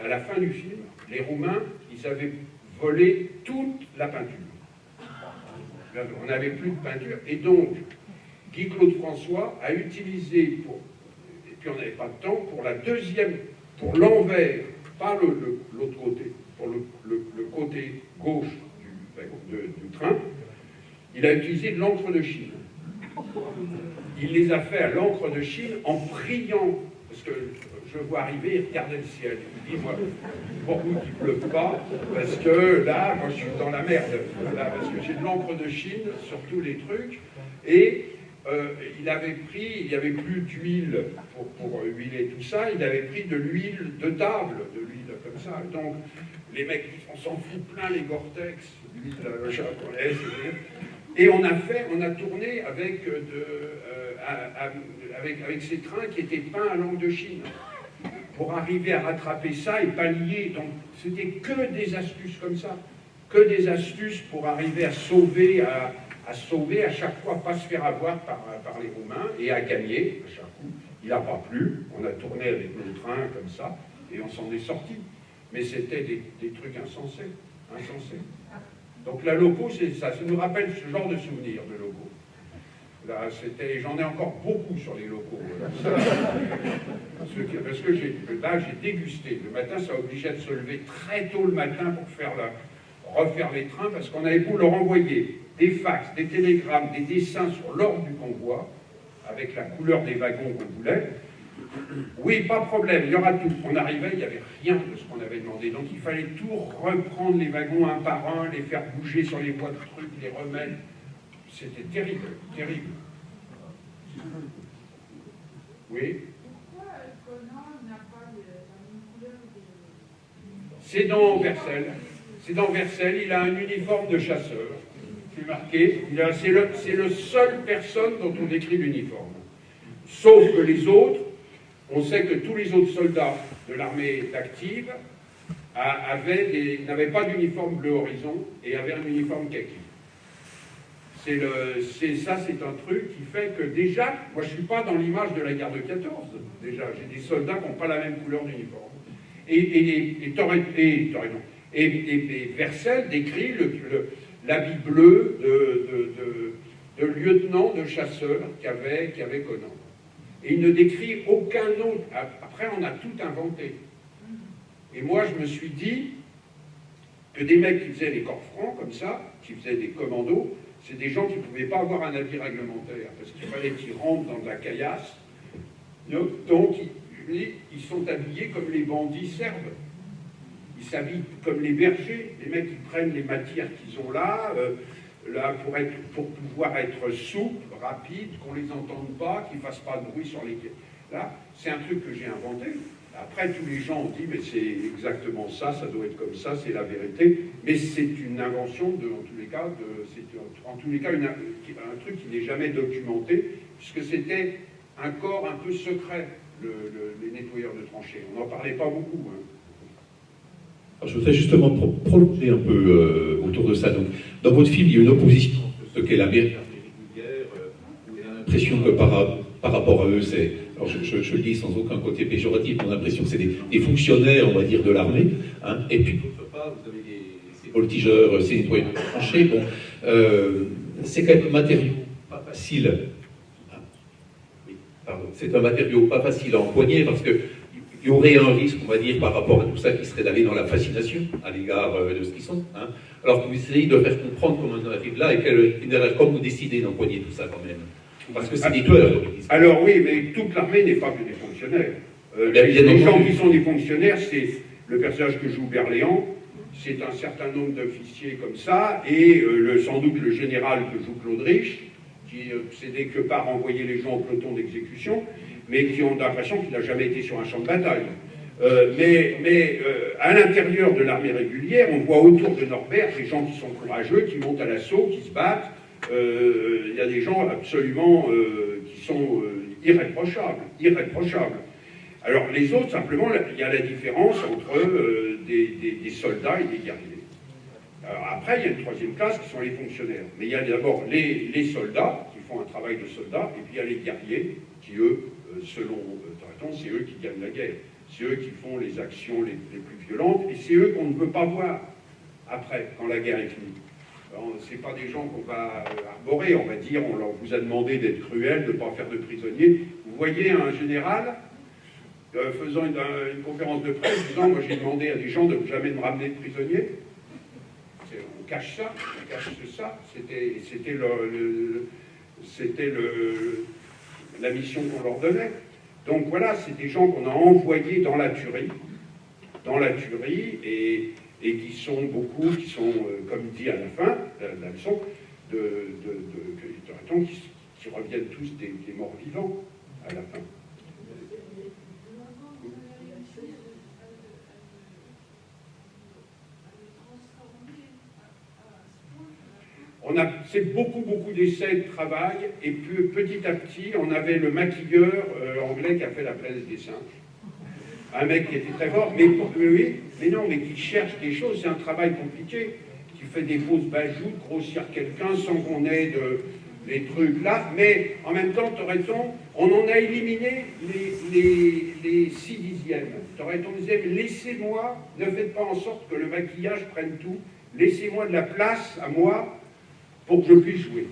à la fin du film, les Roumains, ils avaient volé toute la peinture. On n'avait plus de peinture, et donc Guy-Claude François a utilisé, et puis on n'avait pas de temps, pour l'envers, pas l'autre côté, pour le côté gauche du train, il a utilisé de l'encre de Chine. Il les a fait à l'encre de Chine en priant, parce que je vois arriver, il regardait le ciel. Il dit, moi, pour vous qu'il ne pleuve pas, parce que là, moi, je suis dans la merde. Là, parce que j'ai de l'encre de Chine sur tous les trucs. Et il n'y avait plus d'huile pour huiler tout ça. Il avait pris de l'huile de table, de l'huile comme ça. Donc, les mecs, on s'en fout plein les Gore-Tex, l'huile japonaise. Et on a tourné avec ces trains qui étaient peints à l'encre de Chine pour arriver à rattraper ça et pallier. Donc c'était que des astuces comme ça, que des astuces pour arriver à sauver à chaque fois, pas se faire avoir par les Roumains et à gagner à chaque coup. Il n'a pas plu, on a tourné avec nos trains comme ça et on s'en est sorti. Mais c'était des trucs insensés. Donc la loco, c'est ça nous rappelle ce genre de souvenirs de loco. Là, j'en ai encore beaucoup sur les locaux. Parce que j'ai dégusté. Le matin, ça obligeait de se lever très tôt le matin pour refaire les trains, parce qu'on avait beau leur envoyer des fax, des télégrammes, des dessins sur l'ordre du convoi, avec la couleur des wagons qu'on voulait. Oui, pas de problème, il y aura tout. On arrivait, il n'y avait rien de ce qu'on avait demandé. Donc il fallait tout reprendre les wagons un par un, les faire bouger sur les voies de trucs, les remettre. C'était terrible, terrible. Oui. Pourquoi C'est dans Vercelles. C'est dans Vercelles, il a un uniforme de chasseur. C'est marqué, c'est le seul personne dont on décrit l'uniforme. Sauf que les autres, on sait que tous les autres soldats de l'armée active n'avaient pas d'uniforme bleu horizon et avaient un uniforme kaki. C'est un truc qui fait que déjà, moi je ne suis pas dans l'image de la guerre de 14, déjà, j'ai des soldats qui n'ont pas la même couleur d'uniforme. Et Vercelles décrit l'habit bleu de lieutenant de chasseur qu'avait Conan. Et il ne décrit aucun autre. Après, on a tout inventé. Et moi, je me suis dit que des mecs qui faisaient les corps francs, comme ça, qui faisaient des commandos, c'est des gens qui ne pouvaient pas avoir un habit réglementaire, parce qu'il fallait qu'ils rentrent dans de la caillasse. Donc, ils sont habillés comme les bandits serbes. Ils s'habillent comme les bergers. Les mecs, ils prennent les matières qu'ils ont là pour pouvoir être souples, rapides, qu'on les entende pas, qu'ils fassent pas de bruit sur les quais. Là, c'est un truc que j'ai inventé. Après, tous les gens ont dit, mais c'est exactement ça, ça doit être comme ça, c'est la vérité. Mais c'est une invention, en tous les cas, un truc qui n'est jamais documenté, puisque c'était un corps un peu secret, les nettoyeurs de tranchées. On n'en parlait pas beaucoup. Hein. Alors, je voudrais justement prolonger un peu autour de ça. Donc, dans votre film, il y a une opposition entre ce qu'est la mairie régulière, où on a l'impression que par rapport à eux, c'est... Alors je le dis sans aucun côté péjoratif, on a l'impression que c'est des fonctionnaires, on va dire, de l'armée. Hein, et puis, d'autre part, vous avez ces voltigeurs, ces nettoyeurs de tranchées. Bon, c'est quand même un matériau pas facile. Oui, pardon. C'est un matériau pas facile à empoigner parce que il y aurait un risque, on va dire, par rapport à tout ça, qui serait d'aller dans la fascination à l'égard de ce qu'ils sont. Hein. Alors que vous essayez de faire comprendre comment on arrive là et comment vous décidez d'empoigner tout ça quand même. Parce que c'est des tueurs. Alors oui, mais toute l'armée n'est pas que des fonctionnaires. Les gens qui sont des fonctionnaires, c'est le personnage que joue Berléand, c'est un certain nombre d'officiers comme ça, et sans doute le général que joue Claude Rich, qui s'est que par envoyer les gens au peloton d'exécution, mais qui ont l'impression qu'il n'a jamais été sur un champ de bataille. Mais à l'intérieur de l'armée régulière, on voit autour de Norbert des gens qui sont courageux, qui montent à l'assaut, qui se battent. Il y a des gens absolument qui sont irréprochables. Alors les autres, simplement, il y a la différence entre des soldats et des guerriers. Alors, après, il y a une troisième classe qui sont les fonctionnaires. Mais il y a d'abord les soldats qui font un travail de soldat, et puis il y a les guerriers qui, eux, selon Toreton, c'est eux qui gagnent la guerre. C'est eux qui font les actions les plus violentes, et c'est eux qu'on ne veut pas voir après, quand la guerre est finie. Ce pas des gens qu'on va arborer, on va dire, on vous a demandé d'être cruel, de ne pas faire de prisonniers. Vous voyez un général faisant une conférence de presse disant, moi j'ai demandé à des gens de ne jamais me ramener de prisonniers. On cache ça, c'était la mission qu'on leur donnait. Donc voilà, c'est des gens qu'on a envoyés dans la tuerie, et qui sont beaucoup, comme dit à la fin, la leçon, qui reviennent tous des morts vivants à la fin. C'est beaucoup d'essais de travail, et puis petit à petit, on avait le maquilleur anglais qui a fait la place des singes. Un mec qui était très fort, mais qui cherche des choses, c'est un travail compliqué, qui fait des fausses bajoutes, grossir quelqu'un sans qu'on ait les trucs là, mais en même temps, Toreton, on en a éliminé les 6 dixièmes. Toreton disait, laissez-moi, ne faites pas en sorte que le maquillage prenne tout, laissez-moi de la place à moi pour que je puisse jouer.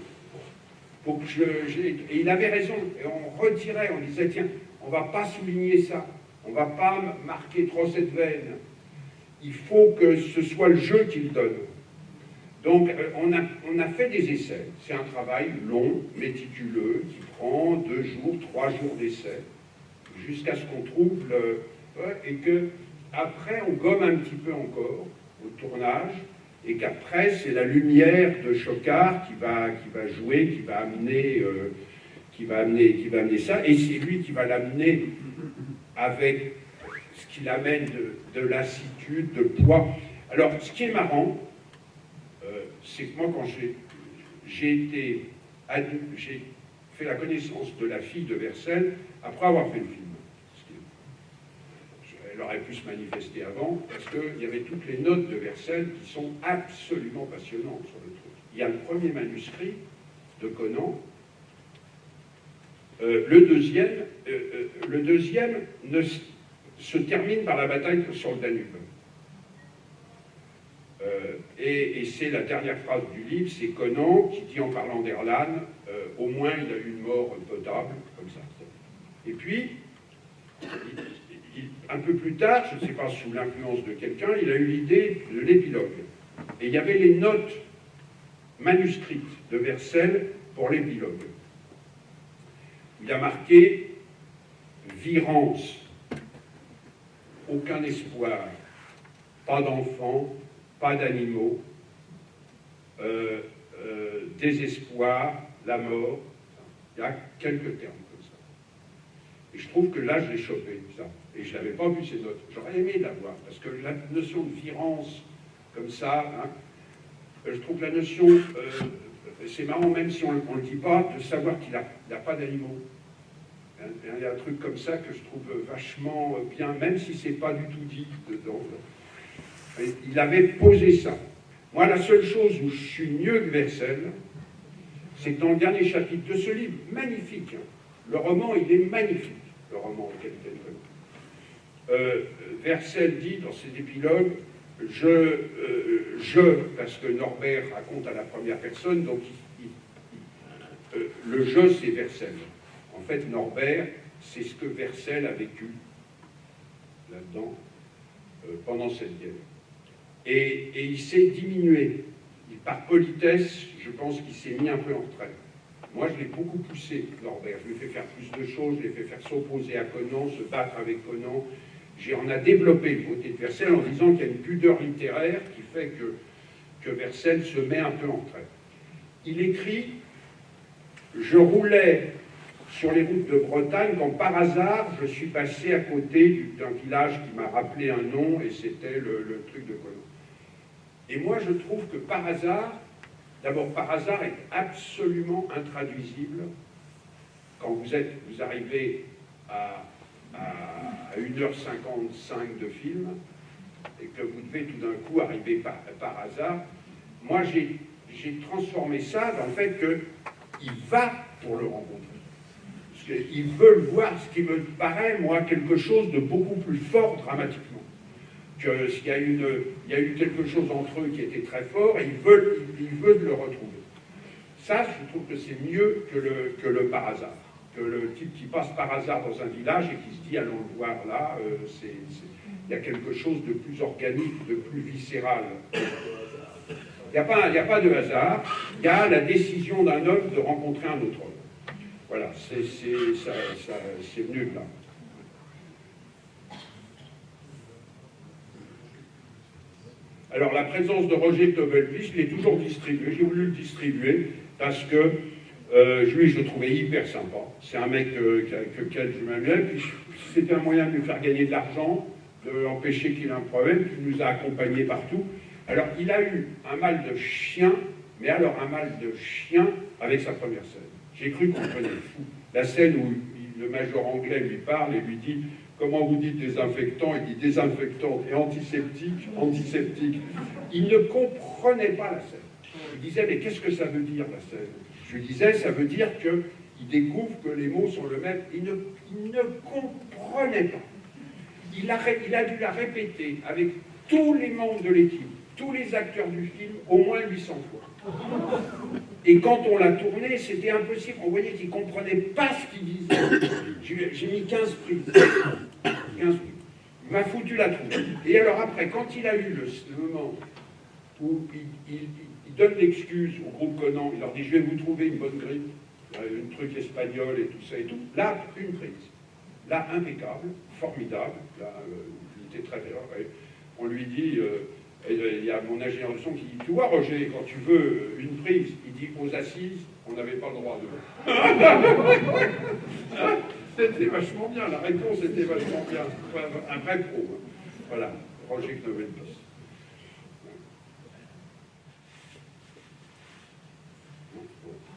Et il avait raison, et on retirait, on disait, tiens, on ne va pas souligner ça. On ne va pas marquer trop cette veine. Il faut que ce soit le jeu qui le donne. Donc, on a fait des essais. C'est un travail long, méticuleux, qui prend 2 jours, 3 jours d'essai, jusqu'à ce qu'on trouve et que après on gomme un petit peu encore au tournage, et qu'après c'est la lumière de Chocard qui va jouer, qui va amener ça, et c'est lui qui va l'amener avec ce qui l'amène de lassitude, de poids. Alors, ce qui est marrant, c'est que moi, quand j'ai fait la connaissance de la fille de Vercel après avoir fait le film. Elle aurait pu se manifester avant, parce qu'il y avait toutes les notes de Vercel qui sont absolument passionnantes sur le truc. Il y a le premier manuscrit de Conan. Le deuxième se termine par la bataille sur le Danube. Et c'est la dernière phrase du livre, c'est Conan qui dit en parlant d'Erlan, au moins il a eu une mort potable, comme ça. Et puis, un peu plus tard, je ne sais pas sous l'influence de quelqu'un, il a eu l'idée de l'épilogue. Et il y avait les notes manuscrites de Vercel pour l'épilogue. Il a marqué « Virence, aucun espoir, pas d'enfants, pas d'animaux, désespoir, la mort ». Il y a quelques termes comme ça. Et je trouve que là, je l'ai chopé, ça. Et je n'avais pas vu ces notes. J'aurais aimé l'avoir, parce que la notion de virence, comme ça, hein, je trouve que la notion, c'est marrant, même si on ne le dit pas, de savoir qu'il n'a pas d'animaux. Il y a un truc comme ça que je trouve vachement bien, même si c'est pas du tout dit dedans. Il avait posé ça. Moi, la seule chose où je suis mieux que Vercel, c'est que dans le dernier chapitre de ce livre, magnifique, hein, le roman, il est magnifique, le roman Capitaine Conan. Vercel dit dans ses épilogues, parce que Norbert raconte à la première personne, donc le je, c'est Vercel. En fait, Norbert, c'est ce que Vercel a vécu là-dedans pendant cette guerre. Et il s'est diminué. Par politesse, je pense qu'il s'est mis un peu en retrait. Moi, je l'ai beaucoup poussé, Norbert. Je lui ai fait faire plus de choses, je l'ai fait faire s'opposer à Conan, se battre avec Conan. On a développé le côté de Vercel en disant qu'il y a une pudeur littéraire qui fait que Vercel se met un peu en retrait. Il écrit « Je roulais sur les routes de Bretagne quand par hasard je suis passé à côté d'un village qui m'a rappelé un nom et c'était le truc de Conan. » Et moi je trouve que par hasard, d'abord par hasard est absolument intraduisible quand vous arrivez à 1h55 de film et que vous devez tout d'un coup arriver par hasard. Moi j'ai transformé ça dans le fait qu'il va pour le rencontrer. Ils veulent voir ce qui me paraît, moi, quelque chose de beaucoup plus fort dramatiquement. Qu'il y a eu quelque chose entre eux qui était très fort et ils veulent le retrouver. Ça, je trouve que c'est mieux que le par hasard. Que le type qui passe par hasard dans un village et qui se dit allons le voir là, il y a quelque chose de plus organique, de plus viscéral. Il n'y a pas de hasard, il y a la décision d'un homme de rencontrer un autre homme. Voilà, c'est venu de là. Alors, la présence de Roger Tobelby, je l'ai toujours distribué, j'ai voulu le distribuer, parce que lui, je le trouvais hyper sympa. C'est un mec auquel je m'aimais, puis c'était un moyen de lui faire gagner de l'argent, de l'empêcher qu'il ait un problème, qui nous a accompagnés partout. Alors, il a eu un mal de chien, mais alors un mal de chien avec sa première scène. J'ai cru qu'on prenait le fou. La scène où le major anglais lui parle et lui dit « Comment vous dites désinfectant ?» Il dit « Désinfectant et antiseptique, antiseptique. » Il ne comprenait pas la scène. Il disait « Mais qu'est-ce que ça veut dire la scène ?» Je lui disais « Ça veut dire qu'il découvre que les mots sont le même. » Il ne comprenait pas. Il a dû la répéter avec tous les membres de l'équipe, tous les acteurs du film, au moins 800 fois. Et quand on l'a tourné, c'était impossible. On voyait qu'il ne comprenait pas ce qu'il disait. J'ai mis 15 prises. 15 prises. Il m'a foutu la trouille. Et alors après, quand il a eu le moment où il donne l'excuse au groupe Conan, il leur dit « Je vais vous trouver une bonne grippe, un truc espagnol et tout ça et tout », là, une prise. Là, impeccable, formidable. Là, il était très bien. On lui dit... il y a mon ingénieur de son qui dit « Tu vois, Roger, quand tu veux une prise, il dit aux assises, on n'avait pas le droit de... » C'était vachement bien, la réponse était vachement bien. Un vrai pro. Hein. Voilà, Roger Knovenpis.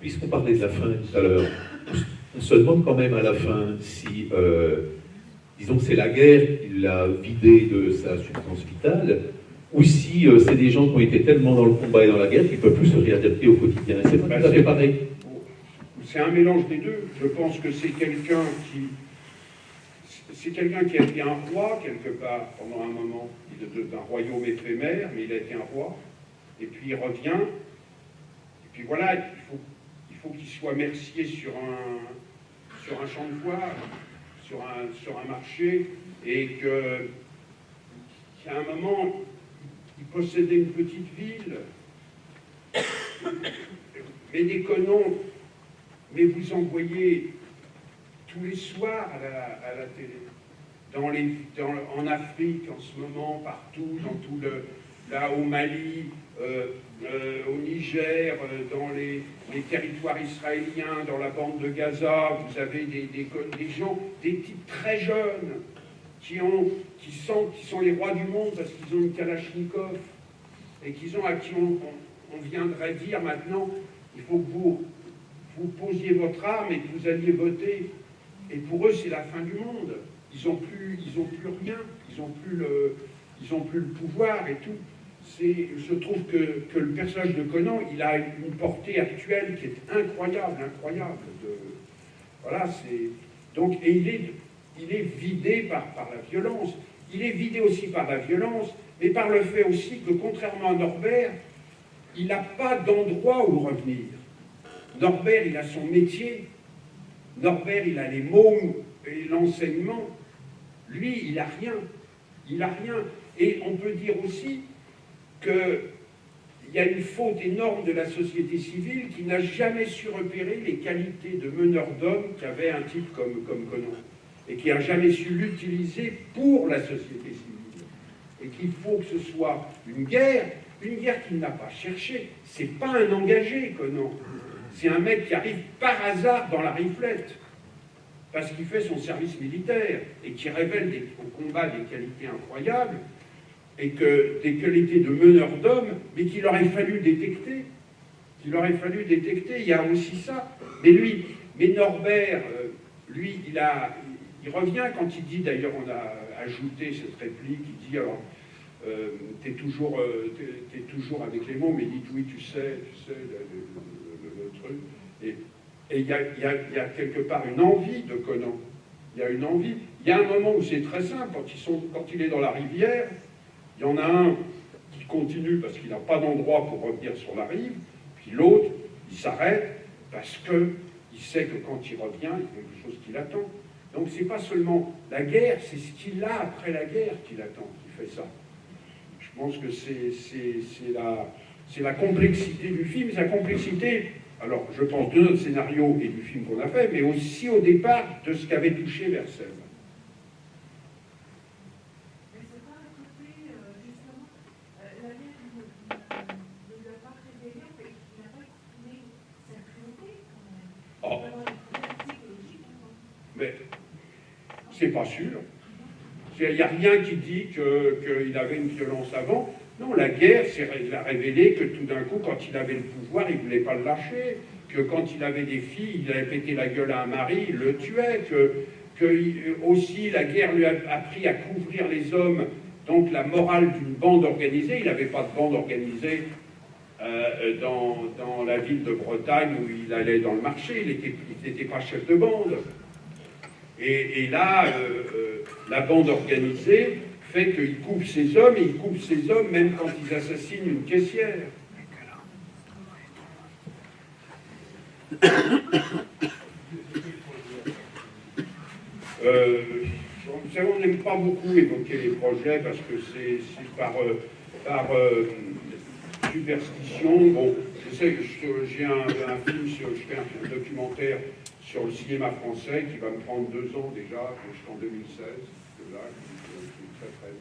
Puisqu'on parlait de la fin tout à l'heure, on se demande quand même à la fin si, disons que c'est la guerre qui l'a vidé de sa substance vitale, ou si c'est des gens qui ont été tellement dans le combat et dans la guerre qu'ils ne peuvent plus se réadapter au quotidien. Et c'est pas tout à fait pareil. C'est un mélange des deux. Je pense que c'est quelqu'un qui a été un roi quelque part pendant un moment, d'un royaume éphémère, mais il a été un roi. Et puis il revient. Et puis voilà, il faut qu'il soit mercier sur un champ de foire, sur un marché, et qu'à un moment, il possédait une petite ville, mais des colons, mais vous en voyez tous les soirs à la télé, en Afrique en ce moment, partout, là au Mali, au Niger, dans les territoires israéliens, dans la bande de Gaza, vous avez des gens, des types très jeunes, qui sont les rois du monde parce qu'ils ont une Kalachnikov, et à qui on viendrait dire maintenant, il faut que vous posiez votre arme et que vous alliez voter. Et pour eux, c'est la fin du monde. Ils n'ont plus rien, ils n'ont plus le pouvoir et tout. Je trouve que le personnage de Conan, il a une portée actuelle qui est incroyable. Voilà, donc, et il est vidé par la violence. Il est vidé aussi par la violence, mais par le fait aussi que, contrairement à Norbert, il n'a pas d'endroit où revenir. Norbert, il a son métier. Norbert, il a les mots et l'enseignement. Lui, il n'a rien. Il n'a rien. Et on peut dire aussi qu'il y a une faute énorme de la société civile qui n'a jamais su repérer les qualités de meneur d'hommes qu'avait un type comme Conan. Et qui n'a jamais su l'utiliser pour la société civile. Et qu'il faut que ce soit une guerre qu'il n'a pas cherchée. C'est pas un engagé, Conan. C'est un mec qui arrive par hasard dans la riflette, parce qu'il fait son service militaire, et qui révèle au combat des qualités incroyables, et des qualités de meneur d'hommes, mais qu'il aurait fallu détecter. Il y a aussi ça. Mais Norbert, lui, il revient quand il dit, d'ailleurs on a ajouté cette réplique, il dit alors, t'es toujours avec les mots, mais il dit oui, tu sais, le truc. Et il y a quelque part une envie de Conan. Il y a une envie. Il y a un moment où c'est très simple, quand il est dans la rivière, il y en a un qui continue parce qu'il n'a pas d'endroit pour revenir sur la rive, puis l'autre, il s'arrête parce qu'il sait que quand il revient, il y a quelque chose qui l'attend. Donc c'est pas seulement la guerre, c'est ce qu'il a après la guerre qui l'attend, qui fait ça. Je pense que c'est la complexité du film, c'est la complexité, alors je pense, de notre scénario et du film qu'on a fait, mais aussi au départ de ce qu'avait touché Vercel. Mais c'est pas un côté, justement, la guerre ne lui a pas révélé, en fait, il n'a pas exprimé sa cruauté, quand même. Oh. Psychologique, Mais c'est pas sûr. Il n'y a rien qui dit qu'il avait une violence avant. Non, la guerre, il a révélé que tout d'un coup, quand il avait le pouvoir, il ne voulait pas le lâcher. Que quand il avait des filles, il avait pété la gueule à un mari, il le tuait. Aussi, la guerre lui a appris à couvrir les hommes. Donc la morale d'une bande organisée, il n'avait pas de bande organisée dans la ville de Bretagne où il allait dans le marché. Il n'était pas chef de bande. Et là, la bande organisée fait qu'il coupe ses hommes, et il coupe ses hommes même quand ils assassinent une caissière. On n'aime pas beaucoup évoquer les projets parce que c'est par superstition. Bon, je sais que j'ai un film, je fais un documentaire sur le cinéma français qui va me prendre 2 ans déjà, jusqu'en 2016, là, qui est très très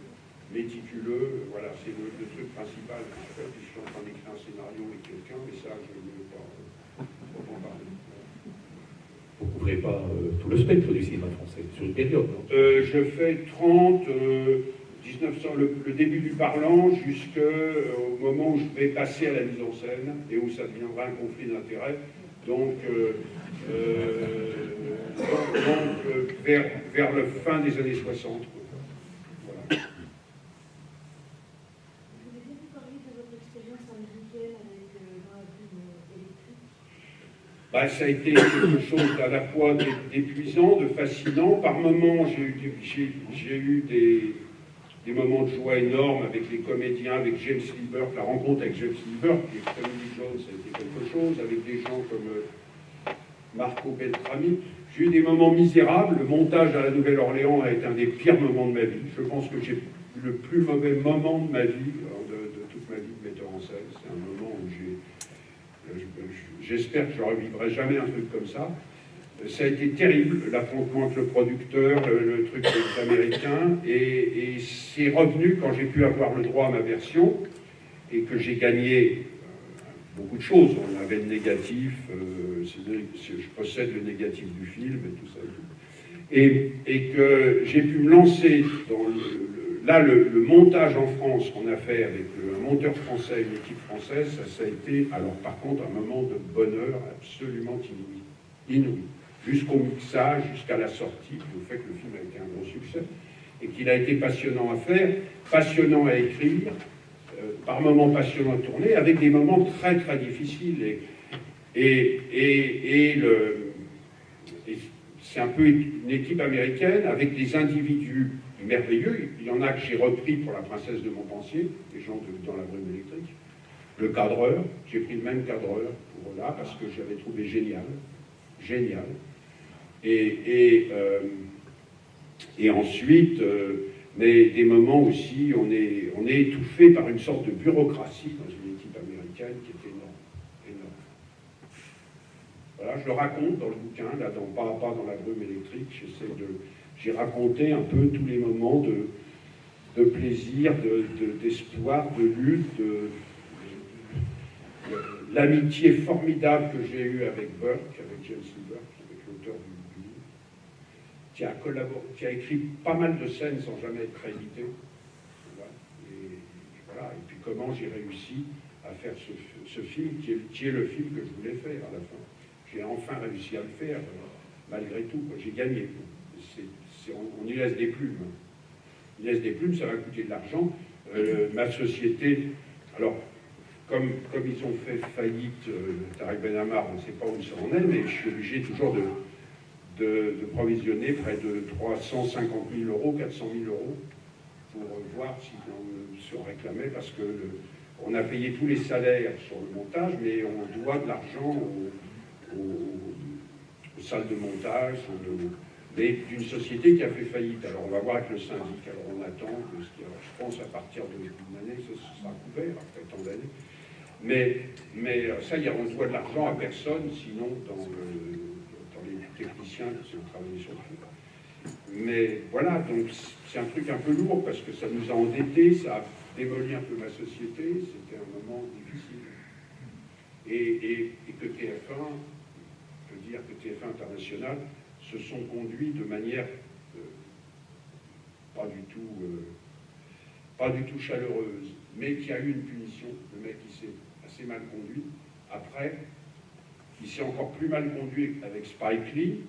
méticuleux. Voilà, c'est le truc principal. Je suis en train d'écrire un scénario avec quelqu'un, mais ça, je ne veux pas en parler. couvrez pas tout le spectre du cinéma français, sur une période, non? Je fais 30, 1900, le début du parlant jusqu'au moment où je vais passer à la mise en scène et où ça deviendra un conflit d'intérêts. Donc, vers la fin des années 60. Voilà. Je voulais bien vous parler de votre expérience américaine avec dans la brume électrique. Bah, ça a été quelque chose à la fois d'épuisant, de fascinant. Par moments, j'ai eu des moments de joie énormes avec les comédiens, avec James Lindbergh, la rencontre avec James Lindbergh, qui est Tommy Lee Jones, ça a été quelque chose, avec des gens comme Marco Beltrami. J'ai eu des moments misérables. Le montage à la Nouvelle-Orléans a été un des pires moments de ma vie. Je pense que j'ai eu le plus mauvais moment de ma vie, de toute ma vie de metteur en scène. C'est un moment où j'espère que je ne revivrai jamais un truc comme ça. Ça a été terrible, l'affrontement avec le producteur, le truc américain, et c'est revenu quand j'ai pu avoir le droit à ma version, et que j'ai gagné beaucoup de choses. On avait le négatif, je possède le négatif du film, et tout ça. Et que j'ai pu me lancer dans le montage en France qu'on a fait avec un monteur français, une équipe française, ça a été, alors par contre, un moment de bonheur absolument inouï. Jusqu'au mixage, jusqu'à la sortie, le fait que le film a été un gros succès, et qu'il a été passionnant à faire, passionnant à écrire, par moments passionnant à tourner, avec des moments très très difficiles. Et c'est un peu une équipe américaine avec des individus merveilleux. Il y en a que j'ai repris pour La Princesse de Montpensier, les gens dans la brume électrique. Le cadreur, j'ai pris le même cadreur pour là parce que j'avais trouvé génial. Et ensuite, mais des moments aussi, on est étouffé par une sorte de bureaucratie dans une équipe américaine qui est énorme. Voilà, je le raconte dans le bouquin, là, pas dans la brume électrique. J'ai raconté un peu tous les moments de plaisir, d'espoir, de lutte, l'amitié formidable que j'ai eue avec Burke, avec James Lindbergh, avec l'auteur du livre, qui a écrit pas mal de scènes sans jamais être crédité. Voilà. Et puis comment j'ai réussi à faire ce film, qui est le film que je voulais faire à la fin. J'ai enfin réussi à le faire, malgré tout. J'ai gagné. On y laisse des plumes. Il laisse des plumes, ça va coûter de l'argent. Ma société, alors, comme ils ont fait faillite, Tariq Ben Ammar, on ne sait pas où ça en est, mais je suis obligé toujours de provisionner près de 350 000 euros, 400 000 euros, pour voir si on se réclamait, parce que on a payé tous les salaires sur le montage, mais on doit de l'argent aux salles de montage, mais d'une société qui a fait faillite. Alors on va voir avec le syndic, alors on attend, je pense à partir d'une année, ça sera couvert après tant d'années. Mais ça, on doit de l'argent à personne, sinon dans les techniciens qui ont travaillé sur le film. Mais voilà, donc c'est un truc un peu lourd, parce que ça nous a endettés, ça a démoli un peu ma société, c'était un moment difficile. Et que TF1, je veux dire que TF1 International se sont conduits de manière pas du tout chaleureuse, mais qui a eu une punition. Le mec, il s'est assez mal conduit. Après, il s'est encore plus mal conduit avec Spike Lee,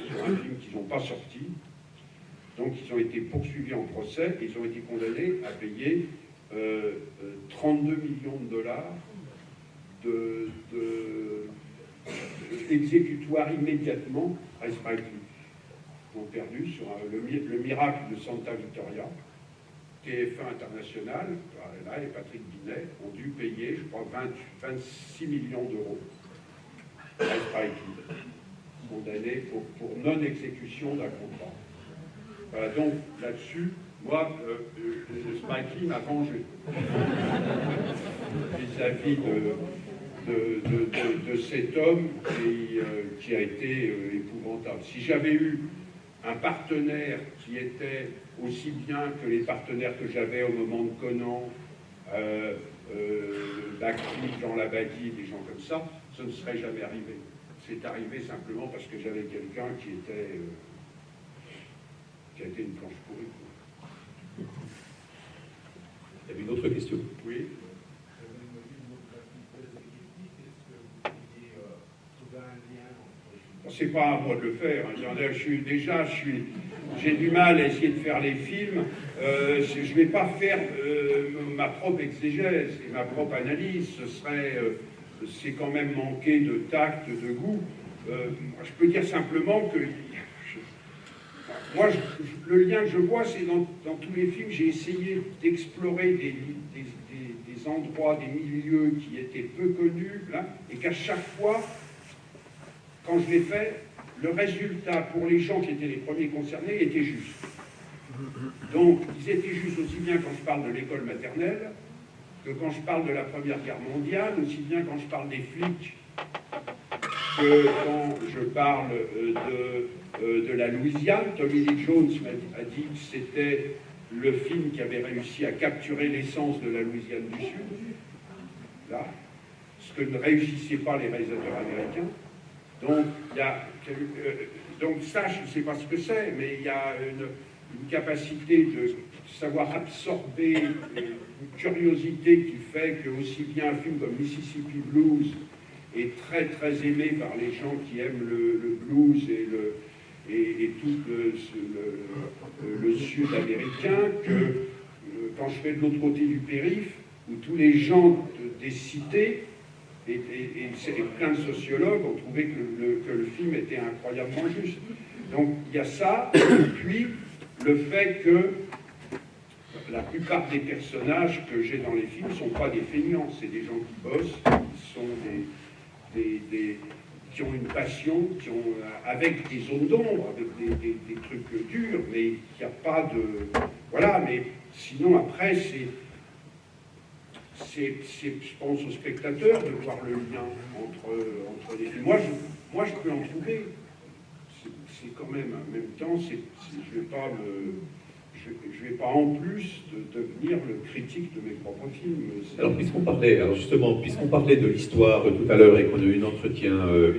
sur un film qu'ils n'ont pas sorti. Donc, ils ont été poursuivis en procès et ils ont été condamnés à payer 32 millions de dollars d'exécutoire immédiatement à Spike Lee. Ils ont perdu sur le miracle de Santa Victoria. TF1 International, là, et Patrick Binet ont dû payer, je crois, 26 millions d'euros à Spike Lee, condamné pour non-exécution d'un contrat. Voilà, donc là-dessus, moi, Spike Lee m'a vengé vis-à-vis de cet homme qui a été épouvantable. Si j'avais eu un partenaire qui était aussi bien que les partenaires que j'avais au moment de Conan, Bacri, Jean Labadie, des gens comme ça ne serait jamais arrivé. c'est arrivé simplement parce que j'avais quelqu'un qui a été une planche pourrie. Il y avait une autre question. Oui. C'est pas à moi de le faire. J'ai du mal à essayer de faire les films. Je ne vais pas faire ma propre exégèse et ma propre analyse. C'est quand même manquer de tact, de goût. Je peux dire simplement que moi, le lien que je vois, c'est dans tous les films, j'ai essayé d'explorer des endroits, des milieux qui étaient peu connus, là, et qu'à chaque fois, quand je l'ai fait, le résultat pour les gens qui étaient les premiers concernés était juste. Donc, ils étaient justes aussi bien quand je parle de l'école maternelle, que quand je parle de la Première Guerre mondiale, aussi bien quand je parle des flics, que quand je parle de la Louisiane. Tommy Lee Jones a dit que c'était le film qui avait réussi à capturer l'essence de la Louisiane du Sud, là, ce que ne réussissaient pas les réalisateurs américains. Donc ça, je ne sais pas ce que c'est, mais il y a une capacité de savoir absorber, une curiosité qui fait que aussi bien un film comme Mississippi Blues est très très aimé par les gens qui aiment le blues et tout le sud américain, que quand je fais de l'autre côté du périph', où tous les gens des cités et plein de sociologues ont trouvé que le film était incroyablement juste. Donc il y a ça, et puis le fait que la plupart des personnages que j'ai dans les films ne sont pas des feignants, c'est des gens qui bossent, qui sont qui ont une passion, avec des zones d'ombre, avec des trucs durs, mais il n'y a pas de... Voilà, mais sinon après, je pense aux spectateurs de voir le lien entre les films. Moi, je peux en trouver. C'est quand même, en même temps, je ne vais pas en plus de devenir le critique de mes propres films. Alors puisqu'on parlait de l'histoire tout à l'heure et qu'on a eu un entretien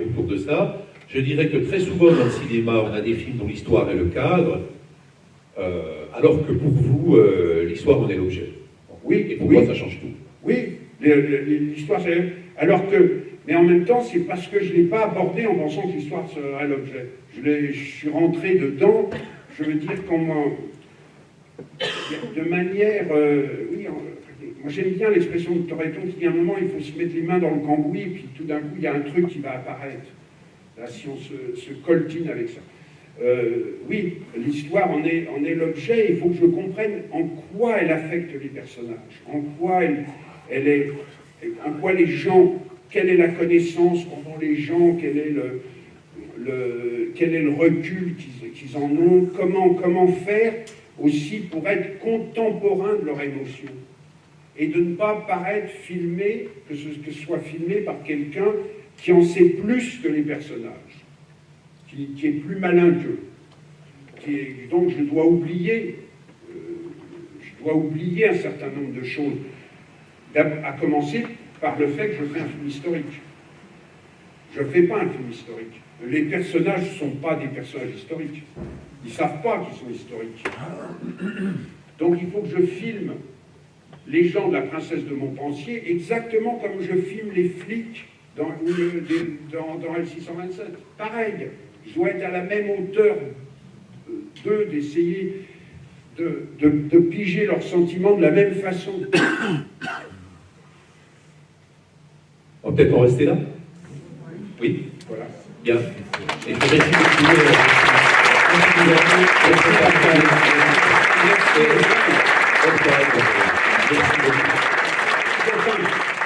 autour de ça, je dirais que très souvent dans le cinéma, on a des films dont l'histoire est le cadre, alors que pour vous, l'histoire en est l'objet. Oui, et pourquoi ça change tout? Oui, l'histoire, c'est... Alors que... Mais en même temps, c'est parce que je ne l'ai pas abordé en pensant que l'histoire serait l'objet. Je suis rentré dedans, je veux dire, de manière... oui, moi j'aime bien l'expression de Toretto qui dit à un moment, il faut se mettre les mains dans le cambouis, et puis tout d'un coup, il y a un truc qui va apparaître. Là, si on se coltine avec ça. Oui, l'histoire en est l'objet, il faut que je comprenne en quoi elle affecte les personnages, en quoi en quoi les gens, quelle est la connaissance qu'ont les gens, quel est le recul qu'ils en ont, comment faire aussi pour être contemporain de leur émotion et de ne pas paraître filmé, que ce soit filmé par quelqu'un qui en sait plus que les personnages, qui est plus malin qu'eux. Donc je dois oublier un certain nombre de choses, à commencer par le fait que je fais un film historique. Je ne fais pas un film historique. Les personnages ne sont pas des personnages historiques. Ils ne savent pas qu'ils sont historiques. Donc il faut que je filme les gens de la princesse de Montpensier exactement comme je filme les flics dans L627. Pareil, je dois être à la même hauteur d'eux, d'essayer de piger leurs sentiments de la même façon. On va peut-être en rester là? Oui. Voilà. Bien. Et je remercie beaucoup. Merci beaucoup.